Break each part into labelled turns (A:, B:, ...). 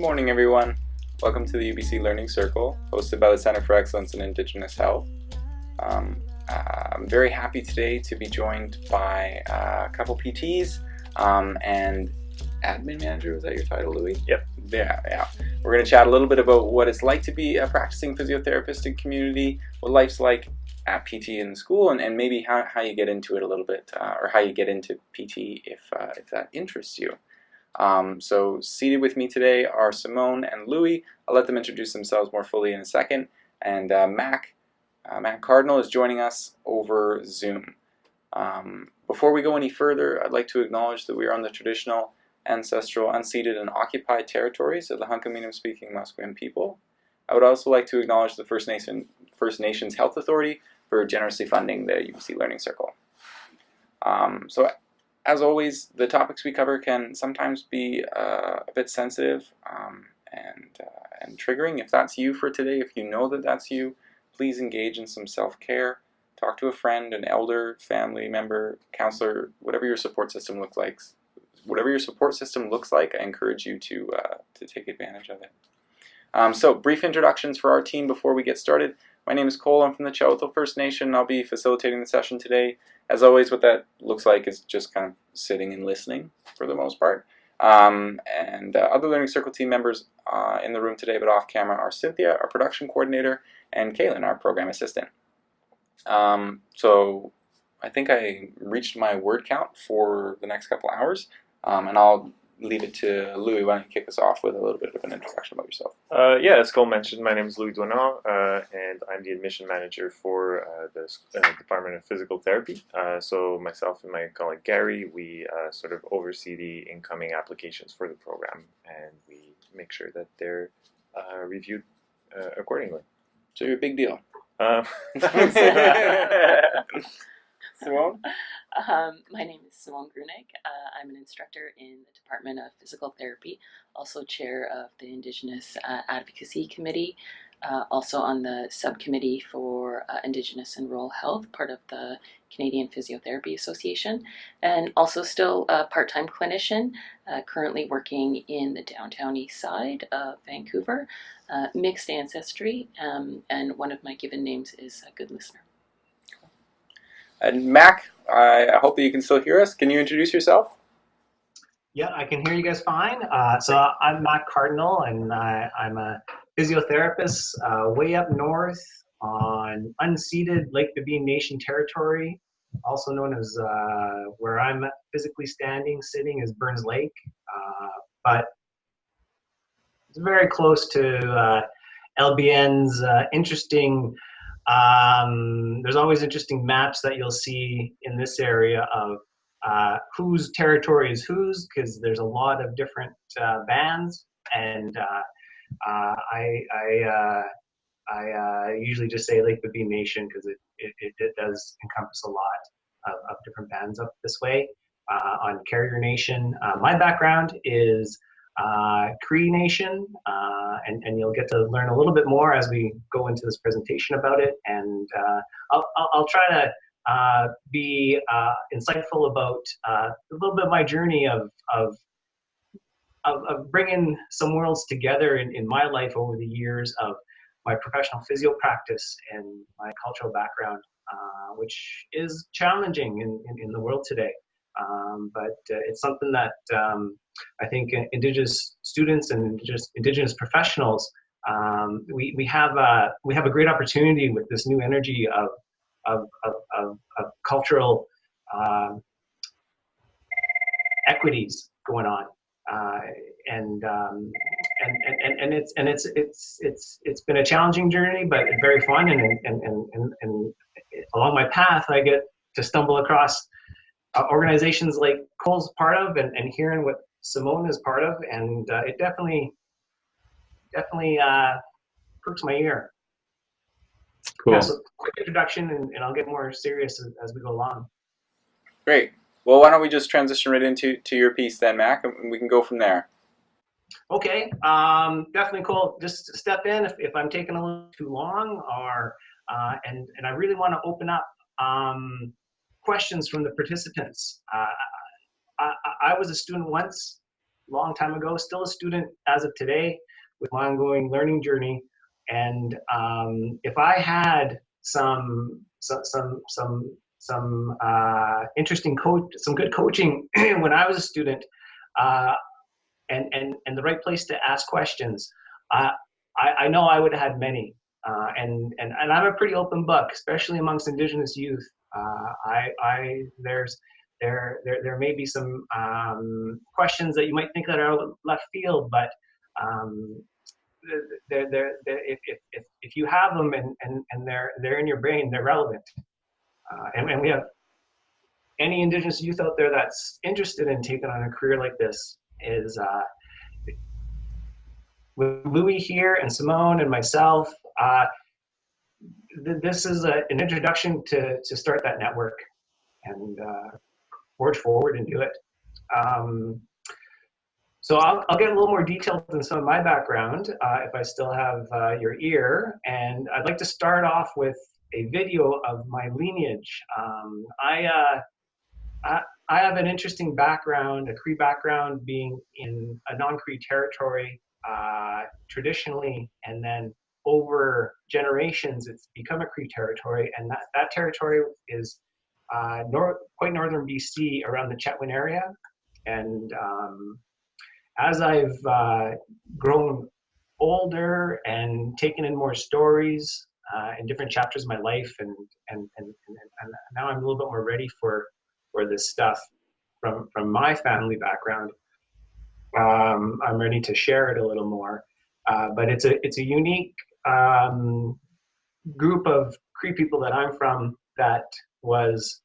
A: morning, everyone. Welcome to the UBC Learning Circle, hosted by the Center for Excellence in Indigenous Health. I'm very happy today to be joined by a couple PTs and admin manager. Was that your title, Louis?
B: Yep.
A: Yeah. We're going to chat a little bit about what it's like to be a practicing physiotherapist in community, what life's like at PT in school, and maybe how you get into it a little bit, or how you get into PT if that interests you. So seated with me today are Simone and Louis. I'll let them introduce themselves more fully in a second. And Mac Cardinal is joining us over Zoom. Before we go any further, I'd like to acknowledge that we are on the traditional, ancestral, unceded, and occupied territories of the Hunkaminam-speaking Musqueam people. I would also like to acknowledge the First Nations Health Authority for generously funding the UBC Learning Circle. As always, the topics we cover can sometimes be a bit sensitive and triggering. If that's you for today, if you know that that's you, please engage in some self-care. Talk to a friend, an elder, family member, counselor, whatever your support system looks like. Whatever your support system looks like, I encourage you to take advantage of it. So, brief introductions for our team before we get started. My name is Cole. I'm from the Chowthil First Nation. I'll be facilitating the session today. As always, what that looks like is just kind of sitting and listening for the most part. Other Learning Circle team members in the room today but off camera are Cynthia, our production coordinator, and Kaylin, our program assistant. So I think I reached my word count for the next couple hours, and I'll leave it to Louis. Why don't you kick us off with a little bit of an introduction about yourself?
B: Yeah, as Cole mentioned, my name is Louis-Alexandre, and I'm the admission manager for the Department of Physical Therapy. So myself and my colleague Gary, we sort of oversee the incoming applications for the program, and we make sure that they're reviewed accordingly.
A: So you're a big deal. Simone?
C: My name is Simone Gruenig. I'm an instructor in the Department of Physical Therapy, also chair of the Indigenous Advocacy Committee, also on the subcommittee for Indigenous and Rural Health, part of the Canadian Physiotherapy Association, and also still a part-time clinician, currently working in the downtown east side of Vancouver, mixed ancestry, and one of my given names is a good listener.
A: And Mac, I hope that you can still hear us. Can you introduce yourself?
D: Yeah, I can hear you guys fine. So I'm Mac Cardinal, and I'm a physiotherapist way up north on unceded Lake Babine Nation territory, also known as where I'm physically sitting is Burns Lake, but it's very close to LBN's interesting. There's always interesting maps that you'll see in this area of whose territory is whose, because there's a lot of different bands, and I usually just say Lake Babine Nation because it does encompass a lot of different bands up this way. On Carrier Nation, my background is Cree Nation, and you'll get to learn a little bit more as we go into this presentation about it, and I'll try to be insightful about a little bit of my journey of bringing some worlds together in my life over the years of my professional physio practice and my cultural background, which is challenging in the world today. But it's something that I think Indigenous students and Indigenous professionals, we have a great opportunity with this new energy of cultural equities going on, and it's been a challenging journey, but very fun, and along my path I get to stumble across organizations like Cole's part of, and hearing what Simone is part of, and it definitely perks my ear.
B: Cool.
D: Yeah, so quick introduction, and I'll get more serious as we go along.
A: Great. Well, why don't we just transition right into your piece then, Mac, and we can go from there.
D: Okay, definitely cool. Just step in if I'm taking a little too long, or and I really want to open up questions from the participants. I was a student once long time ago, still a student as of today with my ongoing learning journey. And if I had some interesting some good coaching when I was a student, and the right place to ask questions, I know I would have had many. And I'm a pretty open book, especially amongst Indigenous youth. There may be some questions that you might think that are left field, but if you have them and they're in your brain, they're relevant. And we have any Indigenous youth out there that's interested in taking on a career like this is with Louis here and Simone and myself. This is an introduction to start that network and forge forward and do it. So I'll get a little more detailed than some of my background if I still have your ear. And I'd like to start off with a video of my lineage. I have an interesting background, a Cree background, being in a non-Cree territory traditionally, and then over generations, it's become a Cree territory, and that territory is quite northern BC, around the Chetwynd area. And as I've grown older and taken in more stories in different chapters of my life, and now I'm a little bit more ready for this stuff from my family background, I'm ready to share it a little more. But it's a unique group of Cree people that I'm from that was.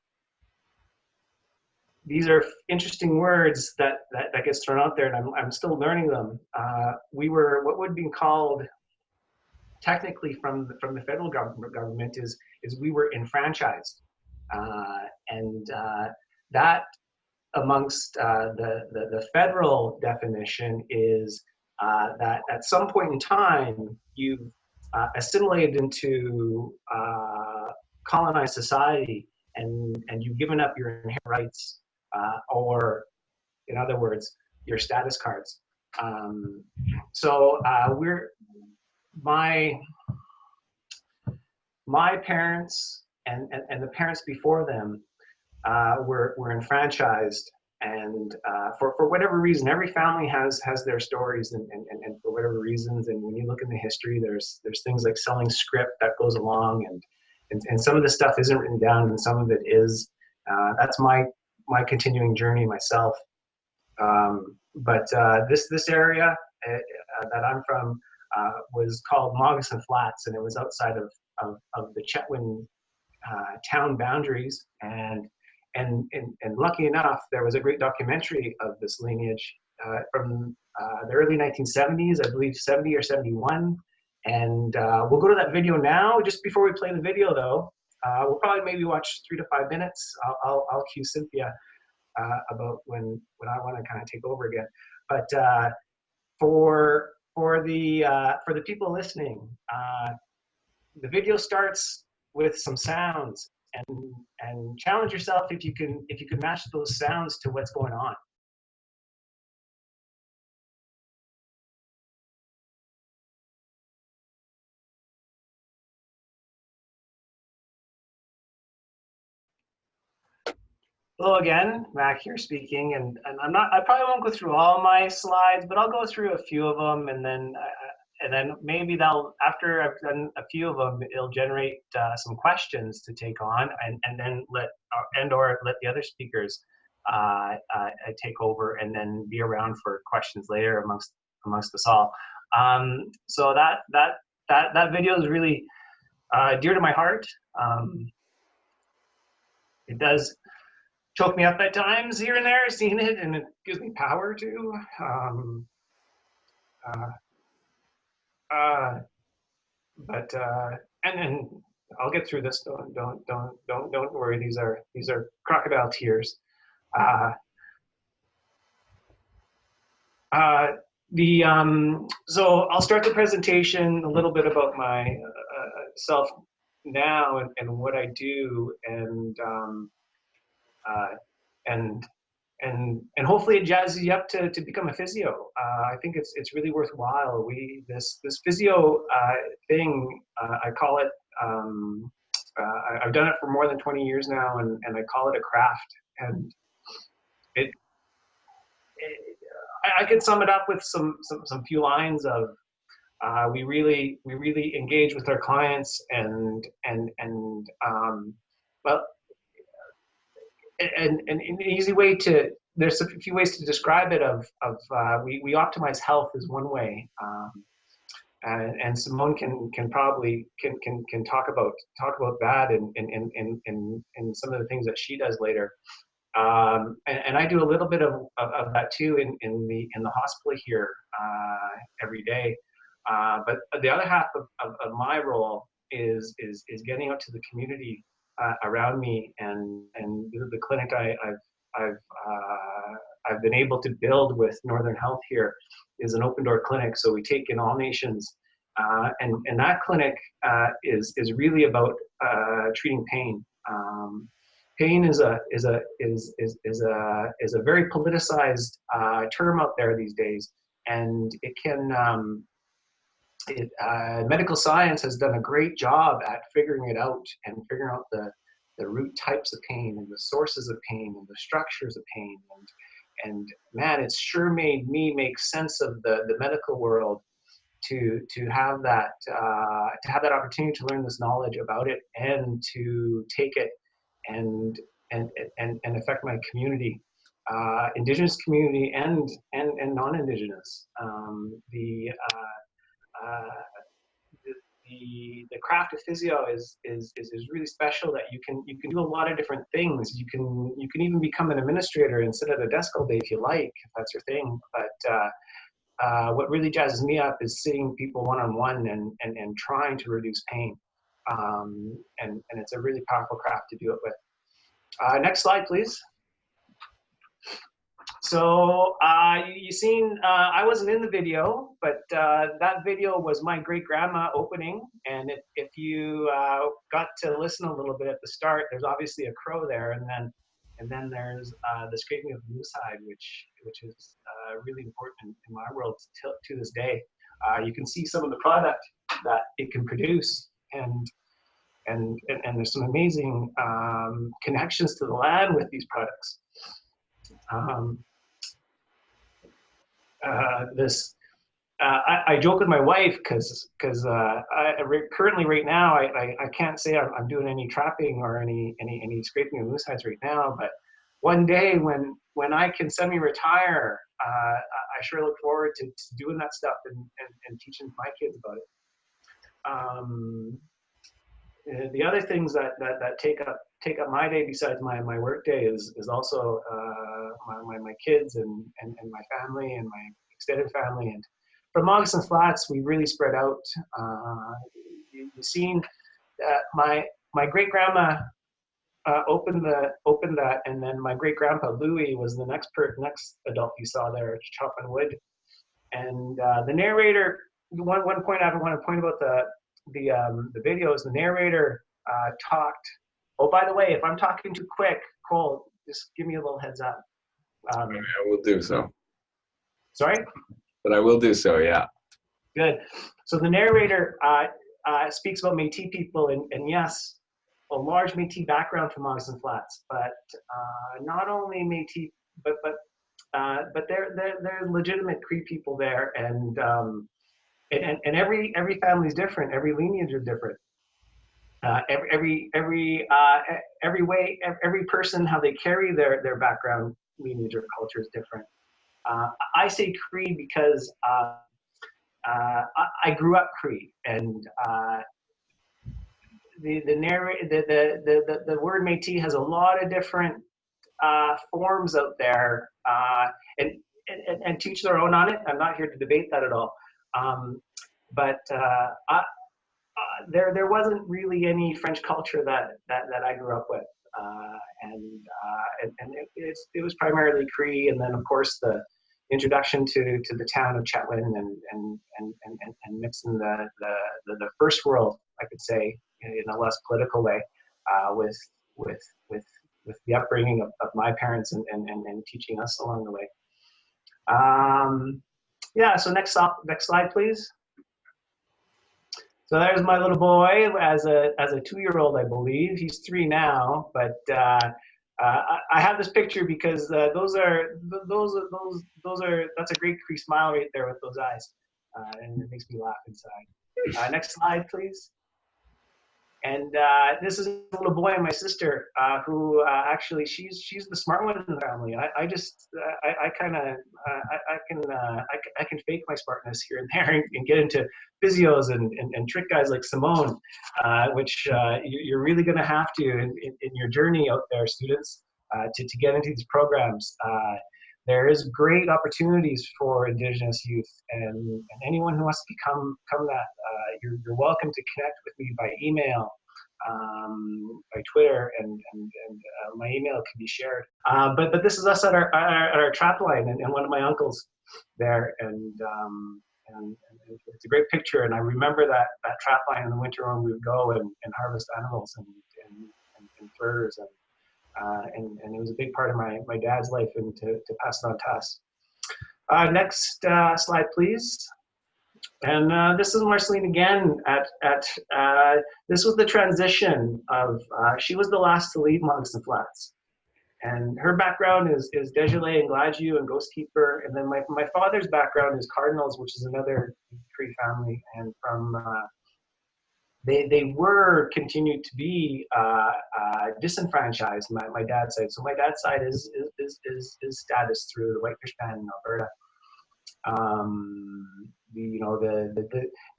D: These are interesting words that gets thrown out there, and I'm still learning them. We were what would be called, technically from the federal government, is we were enfranchised, and that amongst the federal definition is that at some point in time you've assimilated into colonized society, and you've given up your inherent rights. Or, in other words, your status cards. So my parents and the parents before them were enfranchised, and for whatever reason, every family has their stories, and for whatever reasons. And when you look in the history, there's things like selling script that goes along, and some of the stuff isn't written down, and some of it is. That's my continuing journey myself. But this area that I'm from was called Moccasin Flats, and it was outside of the Chetwynd town boundaries. And lucky enough, there was a great documentary of this lineage from the early 1970s, I believe 70 or 71. And we'll go to that video now. Just before we play the video, though, we'll probably maybe watch 3 to 5 minutes. I'll cue Cynthia about when I want to kind of take over again. But for the people listening, the video starts with some sounds, and challenge yourself if you can match those sounds to what's going on. Hello again, Mac here speaking, and I probably won't go through all my slides, but I'll go through a few of them, and then maybe after I've done a few of them, it'll generate some questions to take on, and then let the other speakers take over, and then be around for questions later amongst us all. So that video is really dear to my heart. It does choke me up at times here and there, seeing it, and it gives me power too. And I'll get through this. Don't worry. These are crocodile tears. So I'll start the presentation a little bit about my self now and what I do, and and hopefully it jazzes you up to become a physio. I think it's really worthwhile. This physio thing, I call it. I've done it for more than 20 years now, and I call it a craft. And I could sum it up with some few lines of we really engage with our clients well, and an easy way to, there's a few ways to describe it we optimize health is one way, and Simone can probably talk about that in some of the things that she does later. And I do a little bit of that too in the hospital here every day. But the other half of my role is getting out to the community around me, and the clinic I've been able to build with Northern Health here is an open door clinic. So we take in all nations, and that clinic is really about treating pain. Pain is a very politicized term out there these days, and it can. Medical science has done a great job at figuring it out and figuring out the root types of pain and the sources of pain and the structures of pain. And man, it's sure made me make sense of the medical world to have that opportunity to learn this knowledge about it and to take it and affect my community, Indigenous community and non-Indigenous. The craft of physio is really special, that you can do a lot of different things. You can even become an administrator and sit at a desk all day if you like, if that's your thing. But what really jazzes me up is seeing people one-on-one and trying to reduce pain. And it's a really powerful craft to do it with. Next slide, please. So you seen, I wasn't in the video, but that video was my great-grandma opening. And if you got to listen a little bit at the start, there's obviously a crow there, and then there's the scraping of the moose hide, which is really important in my world to this day. You can see some of the product that it can produce, and there's some amazing connections to the land with these products. I joke with my wife because currently right now I can't say I'm doing any trapping or any scraping of moose hides right now, but one day when I can semi-retire, I sure look forward to doing that stuff and teaching my kids about it. The other things that take up my day besides my work day is also my kids and my family and my extended family. And from Moccasin Flats, we really spread out. You've seen that my great grandma opened that, and then my great grandpa Louis was the next adult you saw there chopping wood. And the narrator, one point I want to point about the videos, the narrator talked. Oh, by the way, if I'm talking too quick, Cole, just give me a little heads up.
E: I will do so.
D: Sorry?
E: But I will do so, yeah.
D: Good. So the narrator speaks about Métis people, and yes, a large Métis background from Moccasin Flats, but not only Métis, but they're legitimate Cree people there, and every family is different, every lineage is different. Every person, how they carry their background, lineage, or culture is different. I say Cree because I grew up Cree, and the word Métis has a lot of different forms out there, and teach their own on it. I'm not here to debate that at all, but there wasn't really any French culture that I grew up with, and it was primarily Cree, and then of course the introduction to the town of Chetwynd and mixing the first world, I could say, in a less political way, with the upbringing of my parents and teaching us along the way. Yeah, so next slide, please. So there's my little boy as a 2-year-old, I believe. He's 3 now, but I have this picture because that's a great smile right there with those eyes, and it makes me laugh inside. Next slide, please. And this is a little boy and my sister, who actually she's the smart one in the family. I can fake my smartness here and there and get into physios and trick guys like Simone, which you're really going to have to in your journey out there, students, to get into these programs. There is great opportunities for Indigenous youth, and anyone who wants to become that, you're welcome to connect with me by email, by Twitter, and my email can be shared. But this is us at our trap line, and one of my uncles there, and it's a great picture. And I remember that trap line in the winter when we would go and harvest animals and furs, and it was a big part of my dad's life, and to pass it on to us. Next slide, please. And this is Marceline again. This was the transition of, she was the last to leave Moncton Flats. And her background is Dégelé and Gladue and Ghost Keeper. And then my father's background is Cardinals, which is another Cree family. And from, they were continued to be disenfranchised, my dad's side. So my dad's side is status through the Whitefish Band in Alberta.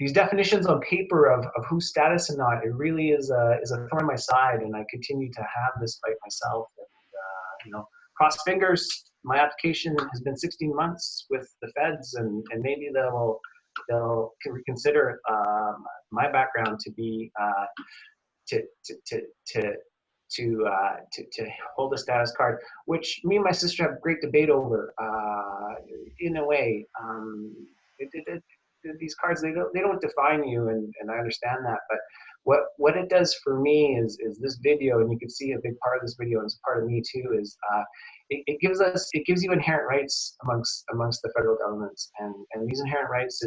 D: These definitions on paper of who's status and not, it really is a thorn in my side, and I continue to have this fight myself. And cross fingers. My application has been 16 months with the feds, and maybe they'll reconsider my background to be to hold a status card, which me and my sister have great debate over. In a way, these cards, they don't define you, and I understand that. But what it does for me is this video, and you can see a big part of this video, and it's part of me too. Is it gives you inherent rights amongst the federal governments, and these inherent rights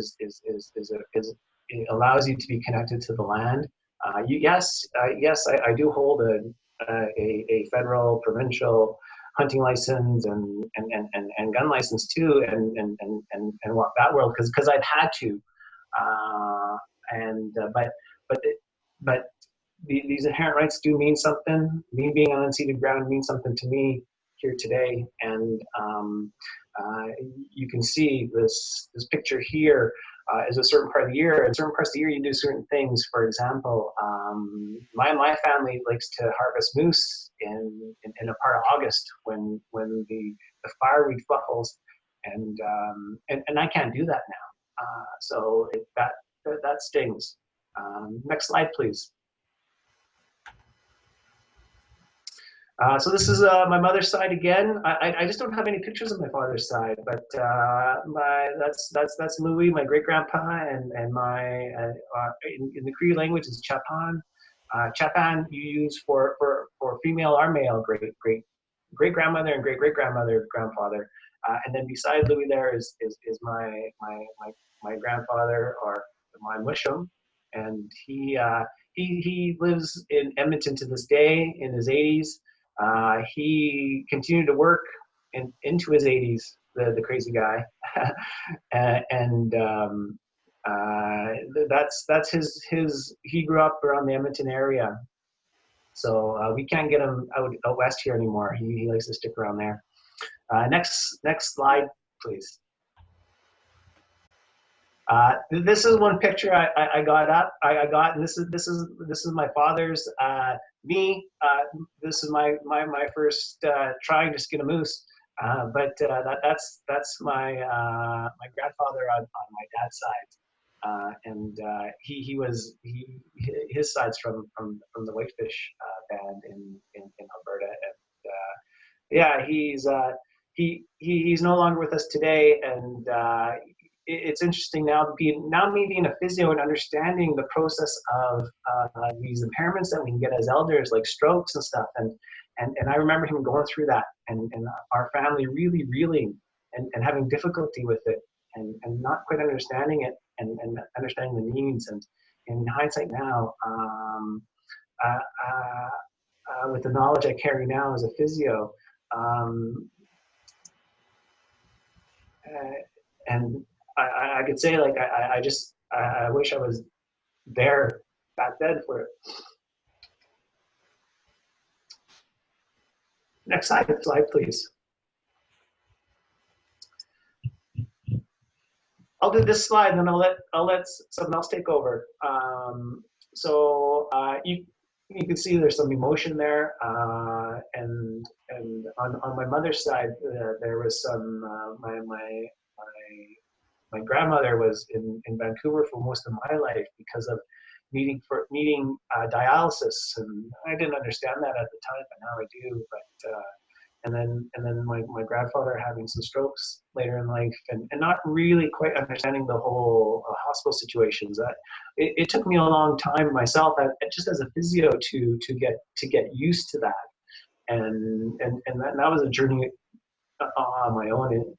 D: it allows you to be connected to the land. Yes, I do hold a federal, provincial hunting license and gun license too, and walk that world because I've had to. But these inherent rights do mean something. Me being on unceded ground means something to me here today, and you can see this picture here. Is a certain part of the year. In certain parts of the year, you do certain things. For example, my family likes to harvest moose in a part of August when the fireweed fluffles, and I can't do that now. So that stings. Next slide, please. So this is my mother's side again. I just don't have any pictures of my father's side, but that's Louis, my great grandpa, and my in the Cree language is Chapan. Chapan you use for female or male great grandmother and great grandmother, grandfather, and then beside Louis there is my grandfather, or my mushum, and he lives in Edmonton to this day in his 80s. He continued to work into his 80s, the crazy guy, and that's his. He grew up around the Edmonton area, so we can't get him out west here anymore. He likes to stick around there. Next slide, please. This is one picture I got, and this is my father's. Me, this is my first trying to skin a moose, but that's my grandfather on my dad's side, and his side's from the Whitefish band in Alberta, and yeah, he's no longer with us today, and it's interesting now me being a physio and understanding the process of these impairments that we can get as elders, like strokes and stuff. And I remember him going through that, and our family really reeling and having difficulty with it, and not quite understanding it, and understanding the needs. And in hindsight now, with the knowledge I carry now as a physio, and I could say, like, I wish I was there back then for it. Next slide, please. I'll do this slide, and then I'll let someone else take over. So you can see there's some emotion there, and on my mother's side, there was some my grandmother was in Vancouver for most of my life because of needing dialysis, and I didn't understand that at the time, but now I do. But and then my grandfather having some strokes later in life, and not really quite understanding the whole hospital situations. It took me a long time myself, just as a physio, to get used to that, and that was a journey on my own.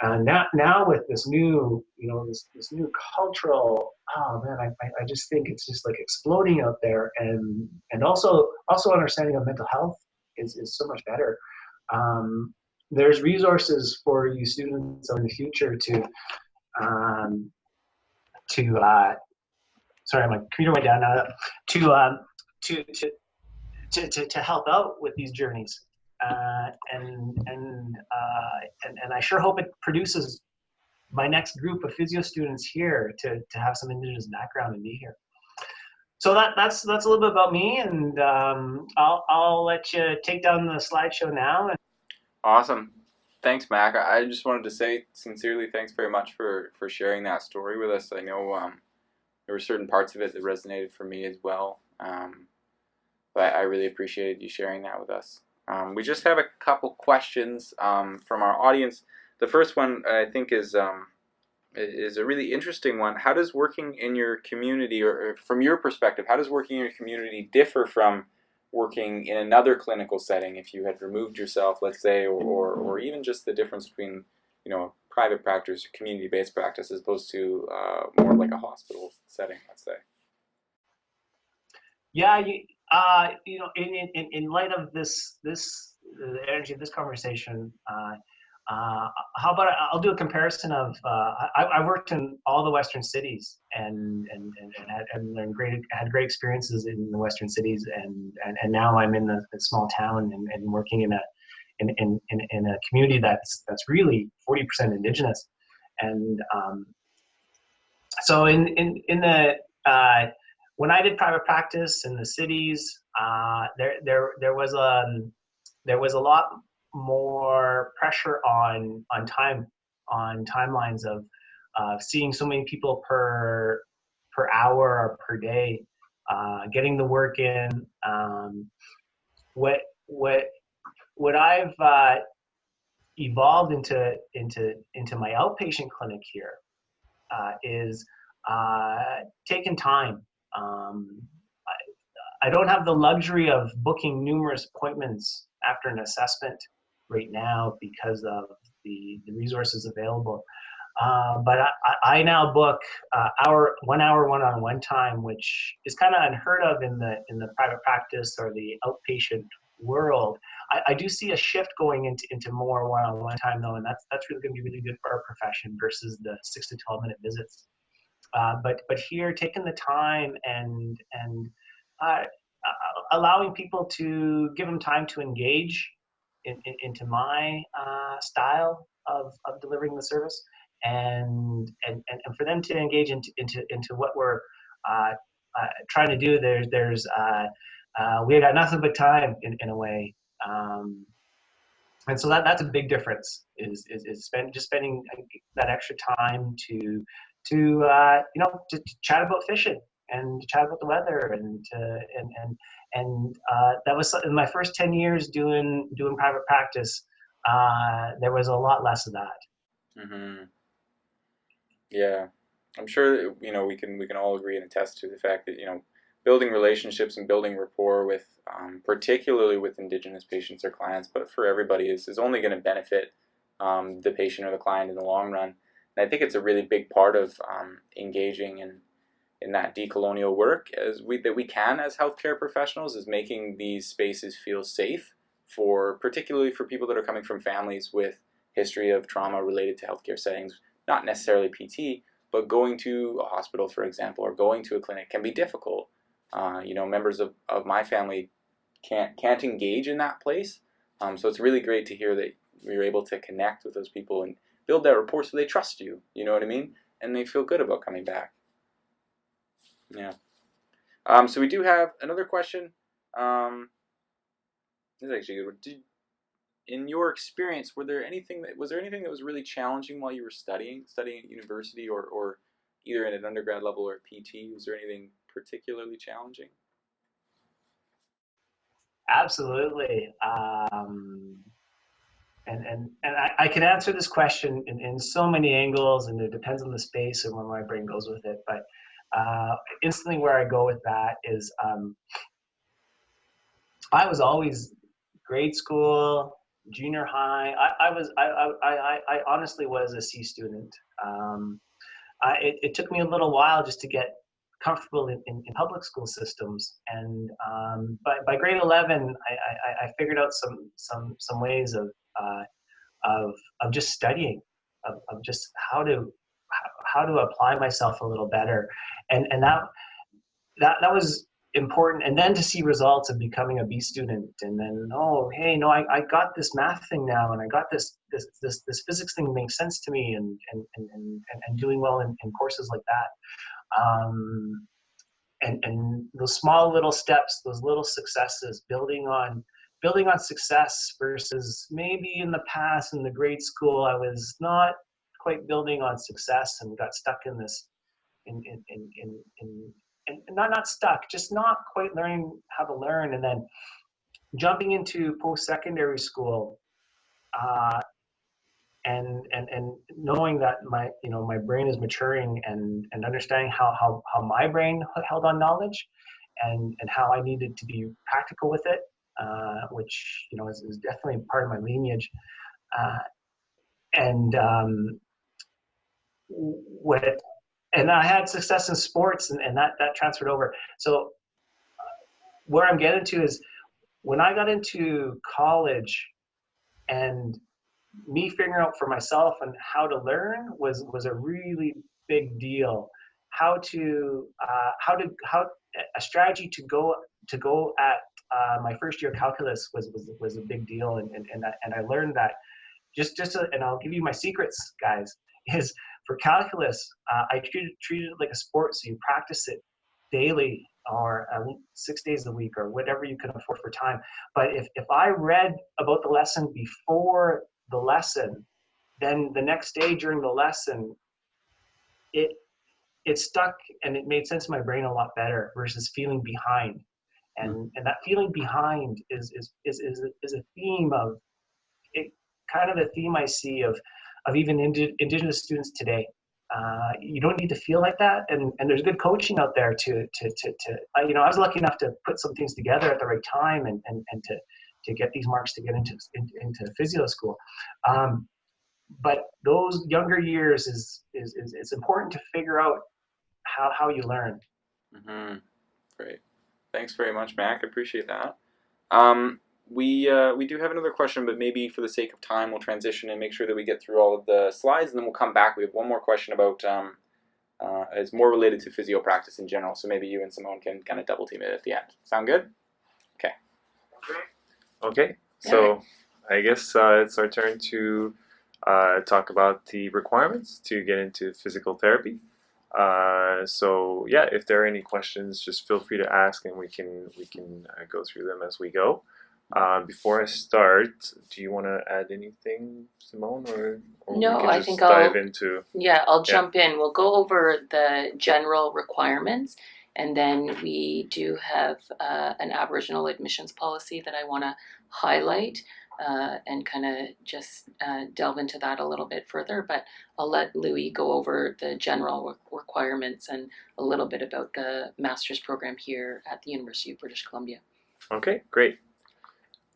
D: And now with this new, this new cultural, oh man, I just think it's just like exploding out there, and also understanding of mental health is so much better. There's resources for you students in the future sorry, my computer went down now, to help out with these journeys. And I sure hope it produces my next group of physio students here to have some Indigenous background and be here. So that's a little bit about me, and I'll let you take down the slideshow now.
A: Awesome. Thanks, Mac. I just wanted to say sincerely thanks very much for sharing that story with us. I know there were certain parts of it that resonated for me as well, but I really appreciated you sharing that with us. We just have a couple questions from our audience. The first one I think is a really interesting one. How does working in your community, or from your perspective, how does working in your community differ from working in another clinical setting if you had removed yourself, let's say, or even just the difference between, private practice or community-based practice as opposed to more like a hospital setting, let's say?
D: Yeah, in light of the energy of this conversation, how about I'll do a comparison of I worked in all the Western cities and had great experiences in the Western cities, and now I'm in a small town and working in a community that's really 40% Indigenous, and so in the when I did private practice in the cities, there was a lot more pressure on timelines of seeing so many people per hour or per day, getting the work in. What I've evolved into my outpatient clinic here is taking time. I don't have the luxury of booking numerous appointments after an assessment right now because of the resources available. But I now book 1 hour one-on-one time, which is kind of unheard of in the private practice or the outpatient world. I do see a shift going into more one-on-one time though, and that's really going to be really good for our profession versus the 6 to 12 minute visits. But here, taking the time and allowing people to give them time to engage into my style of delivering the service, and for them to engage into what we're trying to do. There's we got nothing but time in a way, and so that's a big difference. Is spending that extra time to chat about fishing and to chat about the weather, and that was in my first 10 years doing private practice. There was a lot less of that.
A: Mm-hmm. Yeah, I'm sure we can all agree and attest to the fact that building relationships and building rapport with particularly with Indigenous patients or clients, but for everybody is only going to benefit the patient or the client in the long run. And I think it's a really big part of engaging in that decolonial work that we can as healthcare professionals is making these spaces feel safe particularly for people that are coming from families with history of trauma related to healthcare settings, not necessarily PT, but going to a hospital, for example, or going to a clinic can be difficult. Members of my family can't engage in that place. So it's really great to hear that you're able to connect with those people and build that rapport so they trust you. You know what I mean? And they feel good about coming back. Yeah. So we do have another question. This is actually good. In your experience, was there anything that was really challenging while you were studying at university or either at an undergrad level or PT? Was there anything particularly challenging?
D: Absolutely. And I can answer this question in so many angles, and it depends on the space and where my brain goes with it. But instantly where I go with that is I was always grade school, junior high. I honestly was a C student. It took me a little while just to get comfortable in public school systems, and by grade 11, I figured out some ways of just studying, of just how to apply myself a little better, and that was important. And then to see results of becoming a B student, and then hey, no, I got this math thing now, and I got this physics thing makes sense to me, and doing well in courses like that. And those small little steps, those little successes, building on success versus maybe in the past in the grade school I was not quite building on success and got stuck in this and not stuck, just not quite learning how to learn. And then jumping into post-secondary school, and knowing that my brain is maturing, and understanding how my brain held on knowledge, and how I needed to be practical with it, which is definitely part of my lineage. And what and I had success in sports, and that transferred over. So where I'm getting to is when I got into college, and me figuring out for myself and how to learn was a really big deal. How a strategy to go at my first year calculus was a big deal, and I learned that and I'll give you my secrets, guys. Is for calculus, I treated it like a sport, so you practice it daily or 6 days a week or whatever you can afford for time. But if I read about the lesson before the lesson, then the next day during the lesson, it stuck and it made sense in my brain a lot better versus feeling behind. And that feeling behind is a theme of it, kind of a theme I see of even Indigenous students today. You don't need to feel like that, and there's good coaching out there to I was lucky enough to put some things together at the right time, and to get these marks to get into physio school. But those younger years is it's important to figure out how you learn.
A: Mm-hmm. Great. Thanks very much, Mac. I appreciate that. We do have another question, but maybe for the sake of time, we'll transition and make sure that we get through all of the slides, and then we'll come back. We have one more question about it's more related to physio practice in general. So maybe you and Simone can kind of double team it at the end. Sound good? Okay.
B: Okay. So I guess it's our turn to talk about the requirements to get into physical therapy. So yeah, if there are any questions, just feel free to ask, and we can go through them as we go. Before I start, do you want to add anything, Simone, or
C: No,
B: we can
C: I
B: just
C: think
B: dive into?
C: I'll jump in. We'll go over the general requirements, and then we do have an Aboriginal admissions policy that I want to highlight. and kind of just delve into that a little bit further. But I'll let Louis go over the general requirements and a little bit about the master's program here at the University of British Columbia.
B: Okay, great.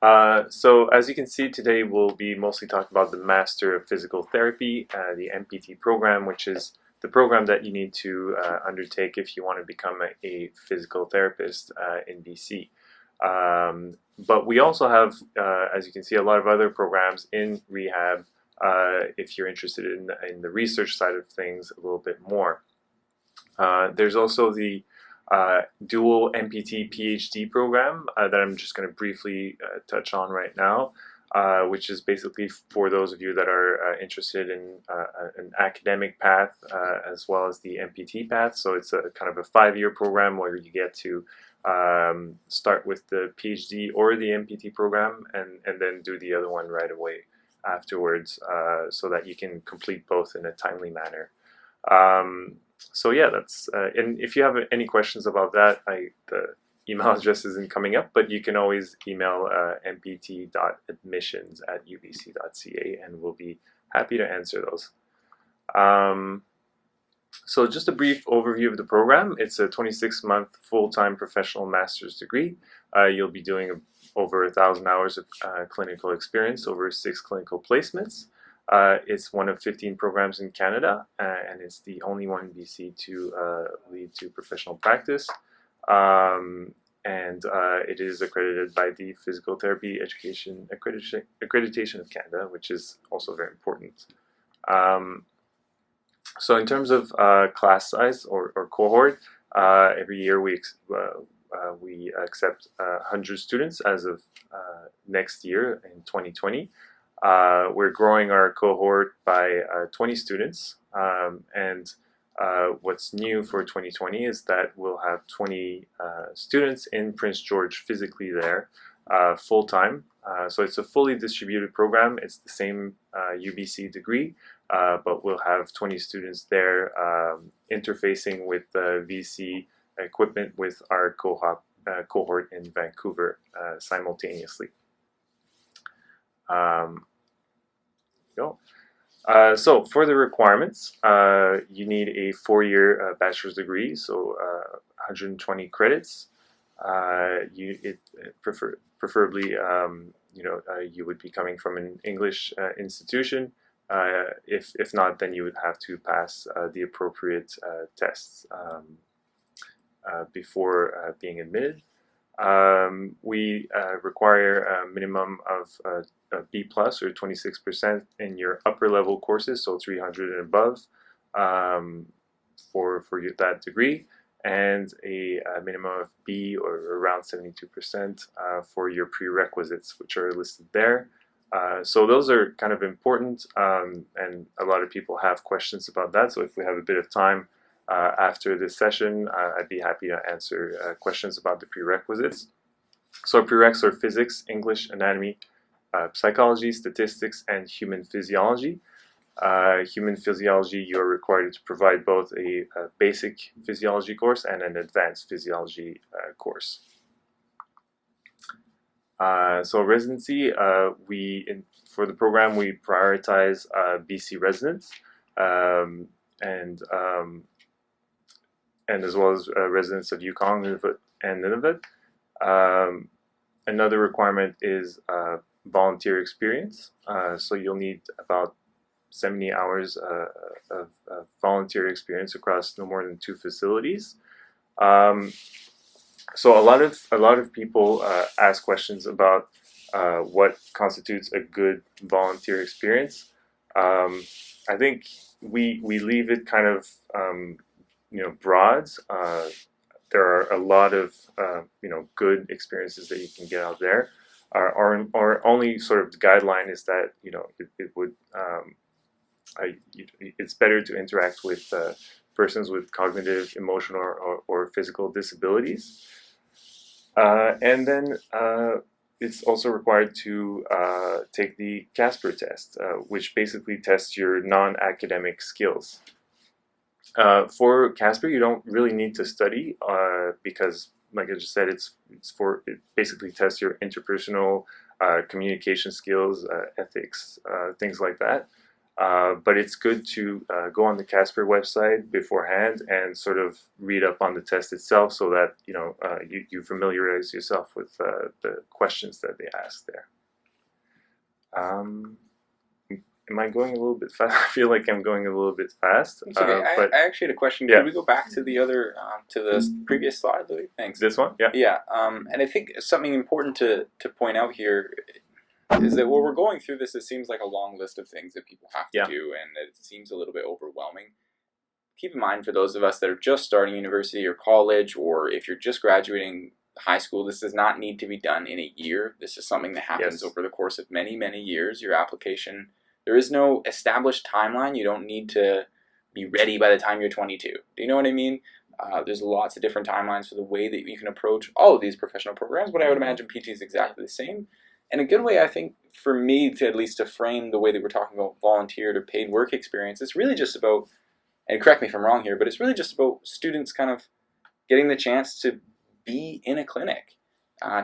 B: So as you can see, today we'll be mostly talking about the Master of Physical Therapy, the MPT program, which is the program that you need to undertake if you want to become a physical therapist in BC. But we also have, as you can see, a lot of other programs in rehab if you're interested in the research side of things a little bit more. There's also the dual MPT PhD program that I'm just going to briefly touch on right now, which is basically for those of you that are interested in an academic path as well as the MPT path. So it's a kind of a 5-year program where you get to start with the PhD or the MPT program and then do the other one right away afterwards, so that you can complete both in a timely manner. So yeah, that's and if you have any questions about that, the email address isn't coming up, but you can always email mpt.admissions@ubc.ca and we'll be happy to answer those. So just a brief overview of the program. It's a 26-month full-time professional master's degree. You'll be doing over 1,000 hours of clinical experience, over 6 clinical placements. It's one of 15 programs in Canada, and it's the only one in BC to lead to professional practice. And it is accredited by the Physical Therapy Education Accreditation of Canada, which is also very important. So in terms of class size or cohort, every year we accept 100 students as of next year in 2020. We're growing our cohort by 20 students, and what's new for 2020 is that we'll have 20 students in Prince George physically there full-time. So it's a fully distributed program. It's the same UBC degree, but we'll have 20 students there interfacing with VC equipment with our cohort in Vancouver simultaneously. So for the requirements, you need a 4-year bachelor's degree, so 120 credits. Preferably, you would be coming from an English institution. If not, then you would have to pass the appropriate tests before being admitted. We require a minimum of a B plus or 26% in your upper level courses, so 300 and above for that degree, and a minimum of B or around 72% for your prerequisites, which are listed there. So those are kind of important, and a lot of people have questions about that. So if we have a bit of time after this session, I'd be happy to answer questions about the prerequisites. So prereqs are physics, English, anatomy, psychology, statistics, and human physiology. Human physiology, you're required to provide both a basic physiology course and an advanced physiology course. So residency, for the program we prioritize BC residents and as well as residents of Yukon and Nunavut. Another requirement is volunteer experience. So you'll need about 70 hours of volunteer experience across no more than 2 facilities. So a lot of people ask questions about what constitutes a good volunteer experience. I think we leave it kind of broad. There are a lot of good experiences that you can get out there. Our only sort of guideline is that it would it's better to interact with persons with cognitive, emotional, or physical disabilities. And then it's also required to take the Casper test, which basically tests your non-academic skills. For Casper, you don't really need to study because, like I just said, it basically tests your interpersonal communication skills, ethics, things like that. But it's good to go on the Casper website beforehand and sort of read up on the test itself, so that you familiarize yourself with the questions that they ask there. Am I going a little bit fast? I feel like I'm going a little bit fast.
A: It's okay.
B: But
A: I actually had a question.
B: Yeah.
A: Could we go back to the other, to the previous slide, Louis? Thanks.
B: This one? Yeah.
A: Yeah, and I think something important to point out here is that while we're going through this, it seems like a long list of things that people have to do, and it seems a little bit overwhelming. Keep in mind, for those of us that are just starting university or college, or if you're just graduating high school, this does not need to be done in a year. This is something that happens over the course of many, many years. Your application, there is no established timeline. You don't need to be ready by the time you're 22. Do you know what I mean? There's lots of different timelines for the way that you can approach all of these professional programs, but I would imagine PT is exactly the same. And a good way, I think, for me to at least to frame the way that we're talking about volunteered or paid work experience, it's really just about, and correct me if I'm wrong here, but it's really just about students kind of getting the chance to be in a clinic,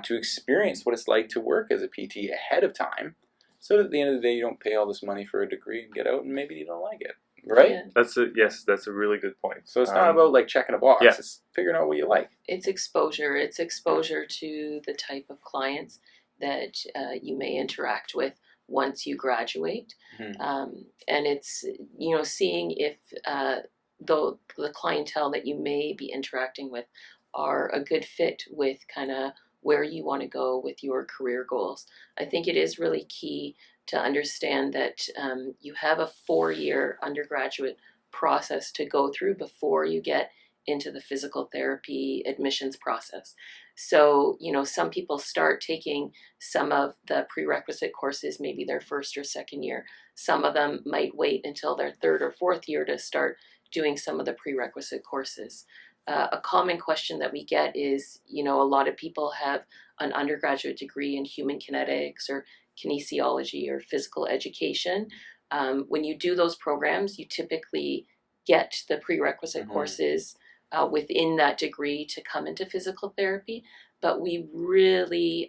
A: to experience what it's like to work as a PT ahead of time, so that at the end of the day you don't pay all this money for a degree and get out and maybe you don't like it, right?
C: Yeah.
B: That's a really good point.
A: So it's not about like checking a box,
B: Yeah.
A: it's figuring out what you like.
C: It's exposure. It's exposure to the type of clients that you may interact with once you graduate.
A: Mm-hmm.
C: And it's, seeing if the clientele that you may be interacting with are a good fit with kind of where you want to go with your career goals. I think it is really key to understand that you have a 4-year undergraduate process to go through before you get into the physical therapy admissions process. So, some people start taking some of the prerequisite courses, maybe their first or second year. Some of them might wait until their third or fourth year to start doing some of the prerequisite courses. A common question that we get is, a lot of people have an undergraduate degree in human kinetics or kinesiology or physical education. When you do those programs, you typically get the prerequisite courses within that degree to come into physical therapy. But we really,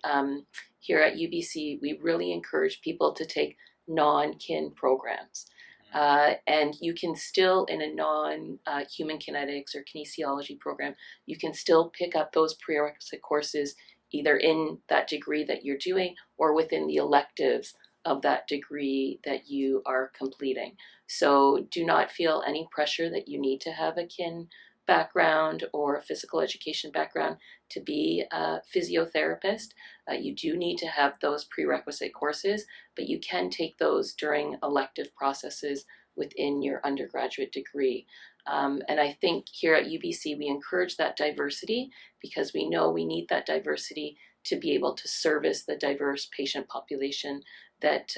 C: here at UBC, we really encourage people to take non-kin programs. And you can still, in a non-human kinetics or kinesiology program, you can still pick up those prerequisite courses either in that degree that you're doing or within the electives of that degree that you are completing. So do not feel any pressure that you need to have a kin background or a physical education background to be a physiotherapist. You do need to have those prerequisite courses, but you can take those during elective processes within your undergraduate degree. And I think here at UBC, we encourage that diversity because we know we need that diversity to be able to service the diverse patient population that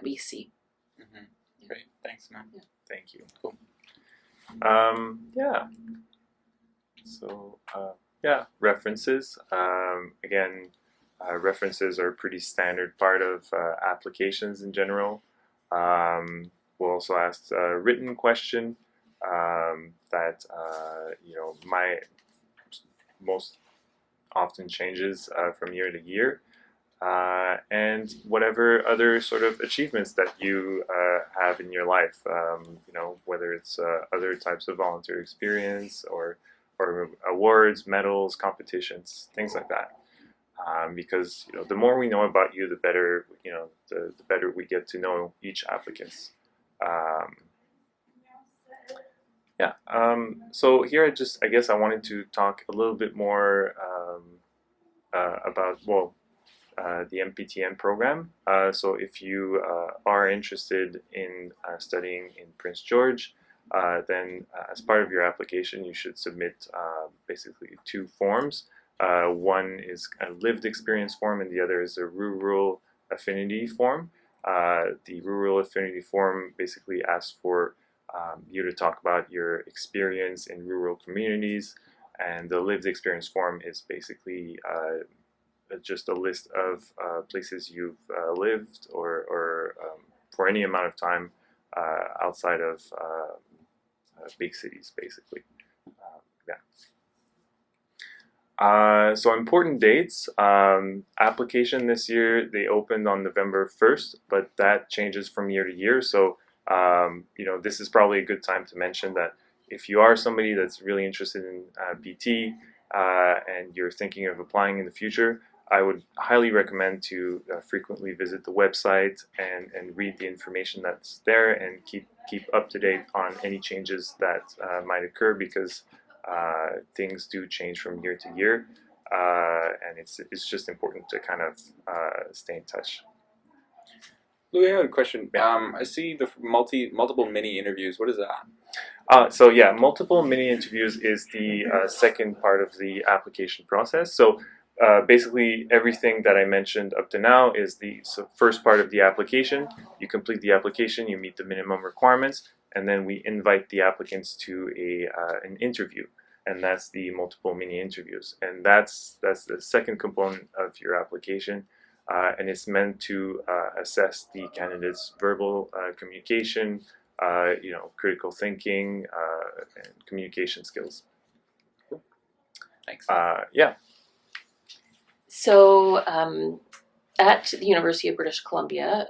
C: we see.
A: Mm-hmm. Great, thanks, man.
C: Yeah.
B: Thank you.
A: Cool.
B: Yeah. So, references. Again, references are a pretty standard part of applications in general. We'll also ask a written question that, my most often changes from year to year. And whatever other sort of achievements that you have in your life, whether it's other types of volunteer experience or awards, medals, competitions, things like that. Because the more we know about you, the better the better we get to know each applicant. So here I guess I wanted to talk a little bit more about the MPTN program. So if you are interested in studying in Prince George, then as part of your application you should submit basically 2 forms. One is a lived experience form and the other is a rural affinity form. The rural affinity form basically asks for you to talk about your experience in rural communities, and the lived experience form is basically just a list of places you've lived or for any amount of time outside of big cities, basically. So important dates. Application this year, they opened on November 1st, but that changes from year to year. So, this is probably a good time to mention that if you are somebody that's really interested in PT and you're thinking of applying in the future, I would highly recommend to frequently visit the website and read the information that's there and keep up to date on any changes that might occur, because things do change from year to year, and it's just important to kind of stay in touch.
A: Louis, I have a question. I see the multiple mini interviews. What is that?
B: So yeah, multiple mini interviews is the second part of the application process. So basically everything that I mentioned up to now is the first part of the application. You complete the application, you meet the minimum requirements, and then we invite the applicants to an interview, and that's the multiple mini interviews, and that's the second component of your application. And it's meant to assess the candidate's verbal communication, critical thinking, and communication skills.
A: Thanks.
B: Yeah.
C: So at the University of British Columbia,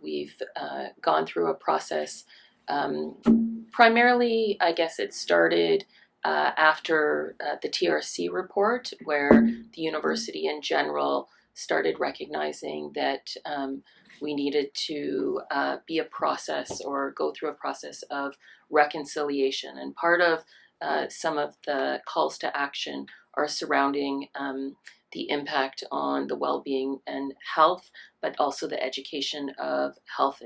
C: we've gone through a process. Primarily, I guess it started after the TRC report, where the university in general started recognizing that we needed to be a process or go through a process of reconciliation. And part of some of the calls to action are surrounding the impact on the well-being and health, but also the education of health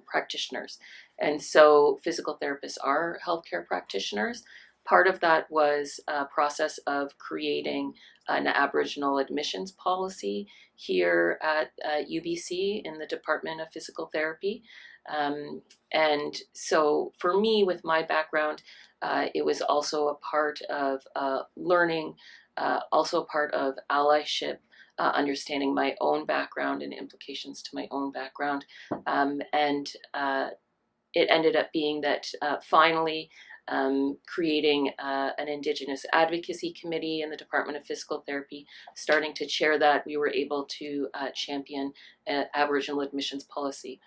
C: practitioners. And so physical therapists are healthcare practitioners. Part of that was a process of creating an Aboriginal admissions policy here at UBC in the Department of Physical Therapy. And so for me, with my background, it was also a part of learning, also a part of allyship, understanding my own background and implications to my own background. And it ended up being that finally creating an Indigenous advocacy committee in the Department of Physical Therapy, starting to chair that, we were able to champion Aboriginal admissions policy.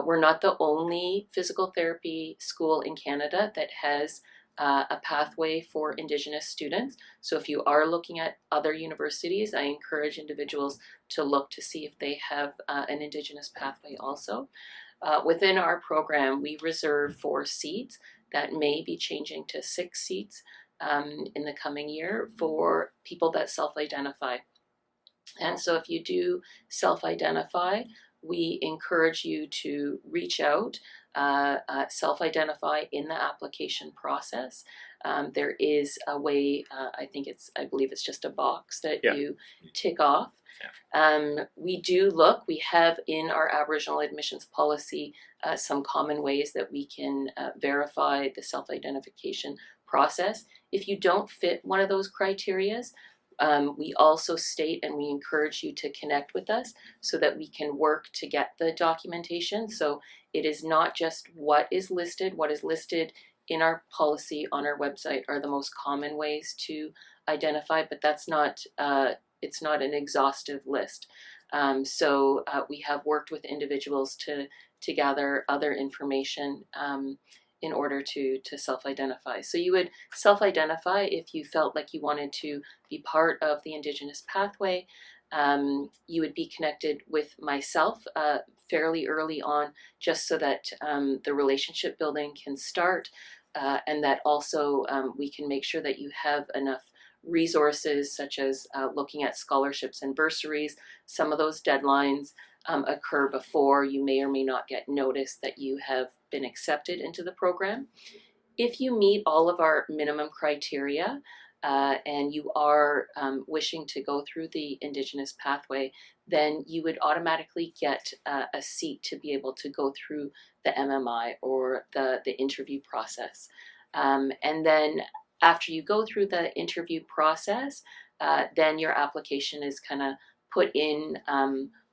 C: We're not the only physical therapy school in Canada that has a pathway for Indigenous students. So if you are looking at other universities, I encourage individuals to look to see if they have an Indigenous pathway also. Within our program, we reserve 4 seats that may be changing to 6 seats in the coming year for people that self-identify. And so if you do self-identify, we encourage you to reach out, self-identify in the application process. There is a way, I believe it's just a box that you tick off. We have in our Aboriginal admissions policy some common ways that we can verify the self-identification process. If you don't fit one of those criterias, we also state and we encourage you to connect with us so that we can work to get the documentation. So it is not just what is listed in our policy on our website are the most common ways to identify, but that's not it's not an exhaustive list. So we have worked with individuals to gather other information in order to self-identify. So you would self-identify if you felt like you wanted to be part of the Indigenous pathway. You would be connected with myself fairly early on, just so that the relationship building can start, and that also we can make sure that you have enough resources, such as looking at scholarships and bursaries. Some of those deadlines occur before you may or may not get notice that you have been accepted into the program. If you meet all of our minimum criteria and you are wishing to go through the Indigenous pathway, then you would automatically get a seat to be able to go through the MMI or the interview process. And then after you go through the interview process, then your application is kind of put in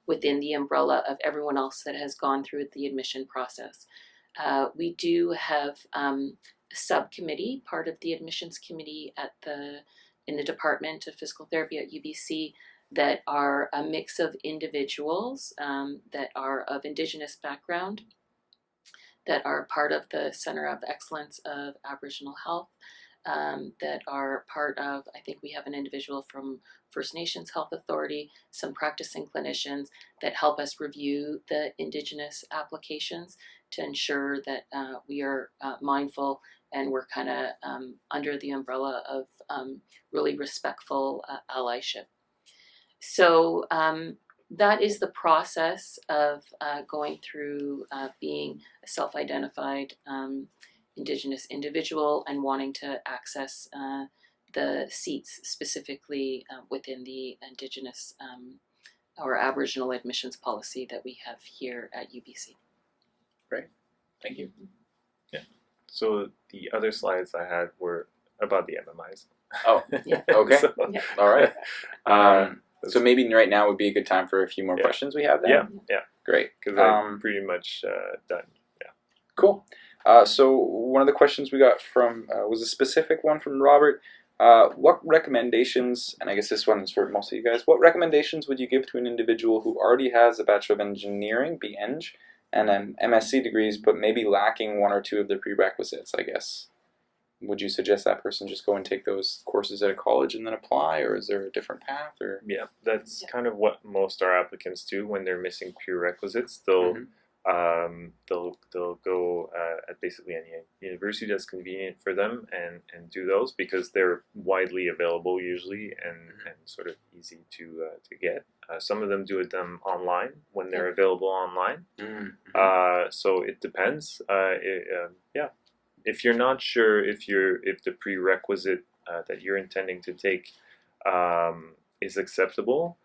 C: within the umbrella of everyone else that has gone through the admission process. We do have a subcommittee, part of the admissions committee at the in the Department of Physical Therapy at UBC that are a mix of individuals that are of Indigenous background, that are part of the Center of Excellence of Aboriginal Health, that are part of, I think we have an individual from First Nations Health Authority, some practicing clinicians that help us review the Indigenous applications to ensure that we are mindful and we're kind of under the umbrella of really respectful allyship. So that is the process of going through being a self-identified Indigenous individual and wanting to access the seats specifically within the Indigenous or Aboriginal admissions policy that we have here at UBC.
A: Great, thank you.
B: Yeah. So the other slides I had were about the MMIs.
A: Oh,
C: Yeah.
A: okay.
B: So,
C: Yeah.
A: All right. So maybe right now would be a good time for a few more
B: Yeah.
A: questions we have then?
B: yeah,
A: Great.
B: because I'm pretty much done. Yeah.
A: Cool. So one of the questions we got from was a specific one from Robert. What recommendations, and I guess this one is for most of you guys, what recommendations would you give to an individual who already has a Bachelor of Engineering, BEng, and an MSc degrees, but maybe lacking one or two of the prerequisites, I guess? Would you suggest that person just go and take those courses at a college and then apply, or is there a different path? Or
B: Yeah, that's kind of what most our applicants do when they're missing prerequisites. They'll they'll go at basically any university that's convenient for them and do those because they're widely available usually and sort of easy to get. Some of them do them online when they're available online. So it depends. If you're not sure if the prerequisite that you're intending to take is acceptable,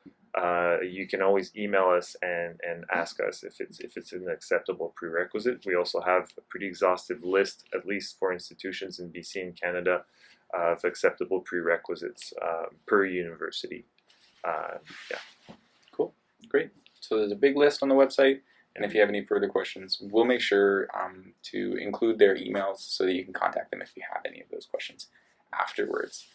B: you can always email us and ask us if it's an acceptable prerequisite. We also have a pretty exhaustive list, at least for institutions in BC and Canada, of acceptable prerequisites per university.
A: Cool, great. So there's a big list on the website, and if you have any further questions, we'll make sure to include their emails so that you can contact them if you have any of those questions afterwards.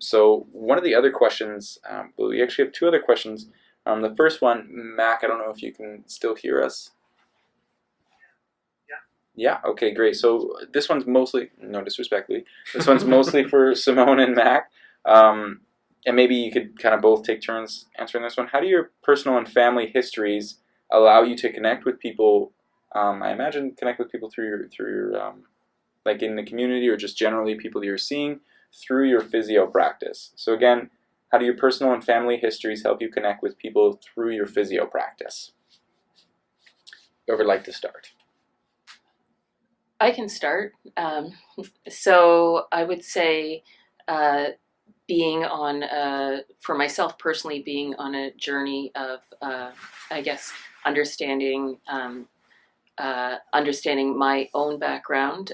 A: So one of the other questions, we actually have two other questions. The first one, Mac, I don't know if you can still hear us. Yeah, okay, great. So this one's mostly, no disrespectfully, this one's mostly for Simone and Mac. And maybe you could kind of both take turns answering this one. How do your personal and family histories allow you to connect with people? I imagine connect with people through your like in the community or just generally people that you're seeing through your physio practice. So again, how do your personal and family histories help you connect with people through your physio practice? Whoever would like to start?
C: I can start. So I would say being on, for myself personally, being on a journey of, I guess, understanding my own background,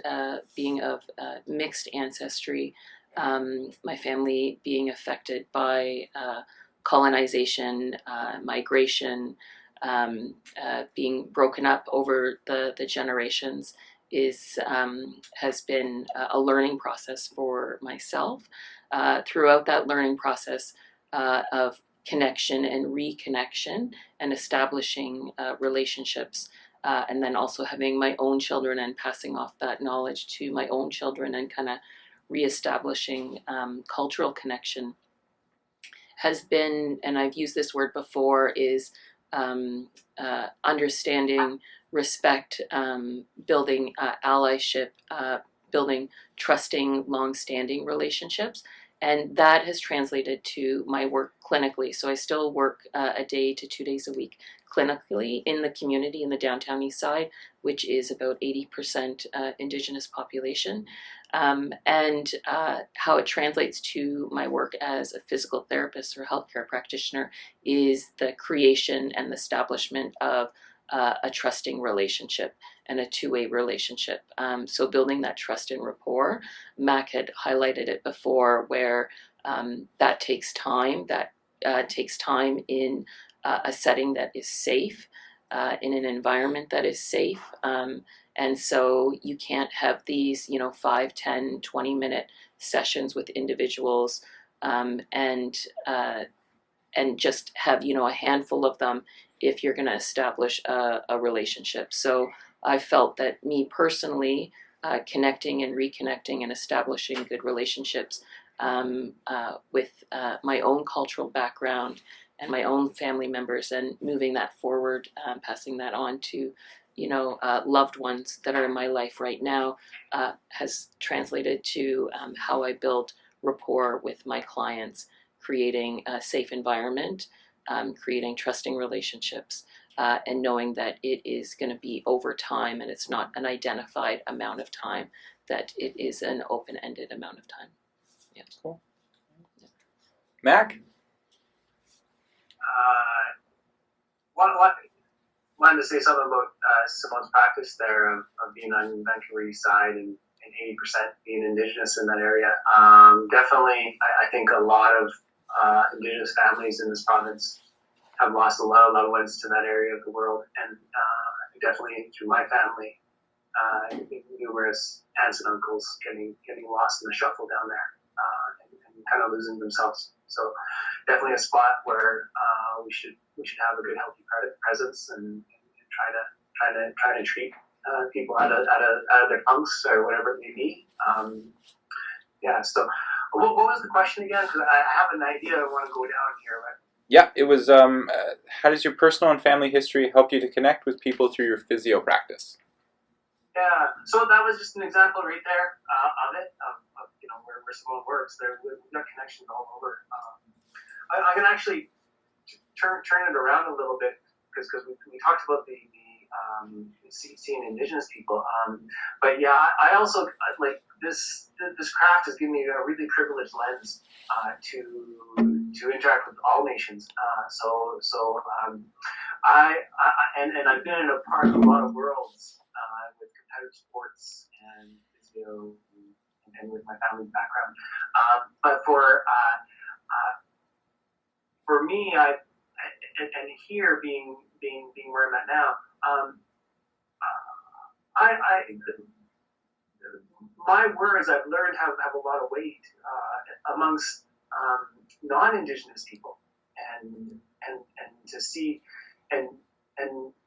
C: being of mixed ancestry, my family being affected by colonization, migration, being broken up over the generations has been a learning process for myself. Throughout that learning process of connection and reconnection and establishing relationships, and then also having my own children and passing off that knowledge to my own children and kind of reestablishing cultural connection has been, and I've used this word before, is understanding, respect, building allyship, building trusting, long-standing relationships. And that has translated to my work clinically. So I still work a day to 2 days a week clinically in the community in the downtown east side, which is about 80% Indigenous population. And how it translates to my work as a physical therapist or healthcare practitioner is the creation and the establishment of a trusting relationship and a two-way relationship. So building that trust and rapport, Mac had highlighted it before, where that takes time. That takes time in a setting that is safe, in an environment that is safe. And so you can't have these, 5, 10, 20-minute sessions with individuals and just have, a handful of them if you're going to establish a relationship. So I felt that me personally, connecting and reconnecting and establishing good relationships with my own cultural background and my own family members, and moving that forward, passing that on to loved ones that are in my life right now, has translated to how I build rapport with my clients, creating a safe environment, creating trusting relationships, and knowing that it is going to be over time, and it's not an identified amount of time, that it is an open-ended amount of time. Yeah.
A: Cool. Mac?
F: Wanted to say something about Simone's practice there of being on Vancouver East Side and 80% being Indigenous in that area. Definitely, I think a lot of Indigenous families in this province have lost a lot of loved ones to that area of the world, and definitely through my family, numerous aunts and uncles getting lost in the shuffle down there and kind of losing themselves. So definitely a spot where we should have a good healthy presence and try to treat people out of their bunks or whatever it may be. So what was the question again? Because I have an idea I want to go down here. But
A: Yeah, it was how does your personal and family history help you to connect with people through your physio practice?
F: yeah, so that was just an example right there of it, of where Simone works. We've got connections all over. I can actually turn it around a little bit because we talked about the seeing Indigenous people. But yeah, I also like this craft has given me a really privileged lens to interact with all nations. I've been in a part of a lot of worlds with competitive sports and physio and with my family background. But for me, and here being where I'm at now, my words I've learned have a lot of weight amongst non-Indigenous people, and to see and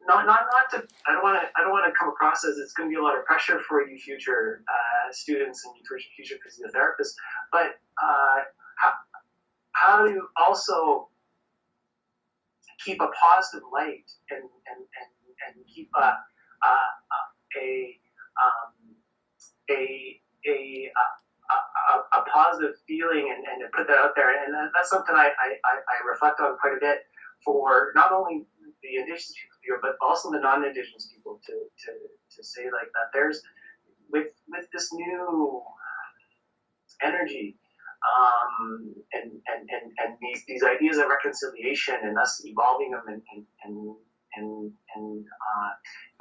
F: not to I don't want to come across as it's going to be a lot of pressure for you future students and future physiotherapists, but how to also keep a positive light and keep a positive feeling and to put that out there, and that's something I reflect on quite a bit for not only the Indigenous people here but also the non-Indigenous people to say like that there's with this new energy and these ideas of reconciliation and us evolving them and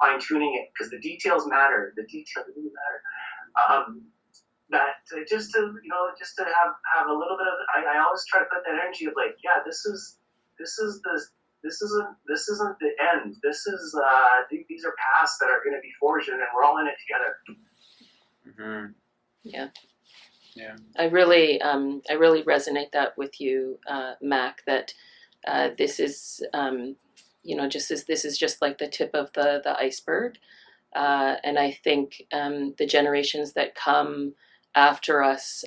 F: fine tuning it, because the details matter. The details really matter. That just to have a little bit of I always try to put that energy of like, yeah, this isn't the end. This is these are paths that are going to be forged, and we're all in it together.
A: Mm-hmm.
C: Yeah.
A: Yeah.
C: I really resonate that with you, Mac. That this is, this is just like the tip of the iceberg, and I think the generations that come after us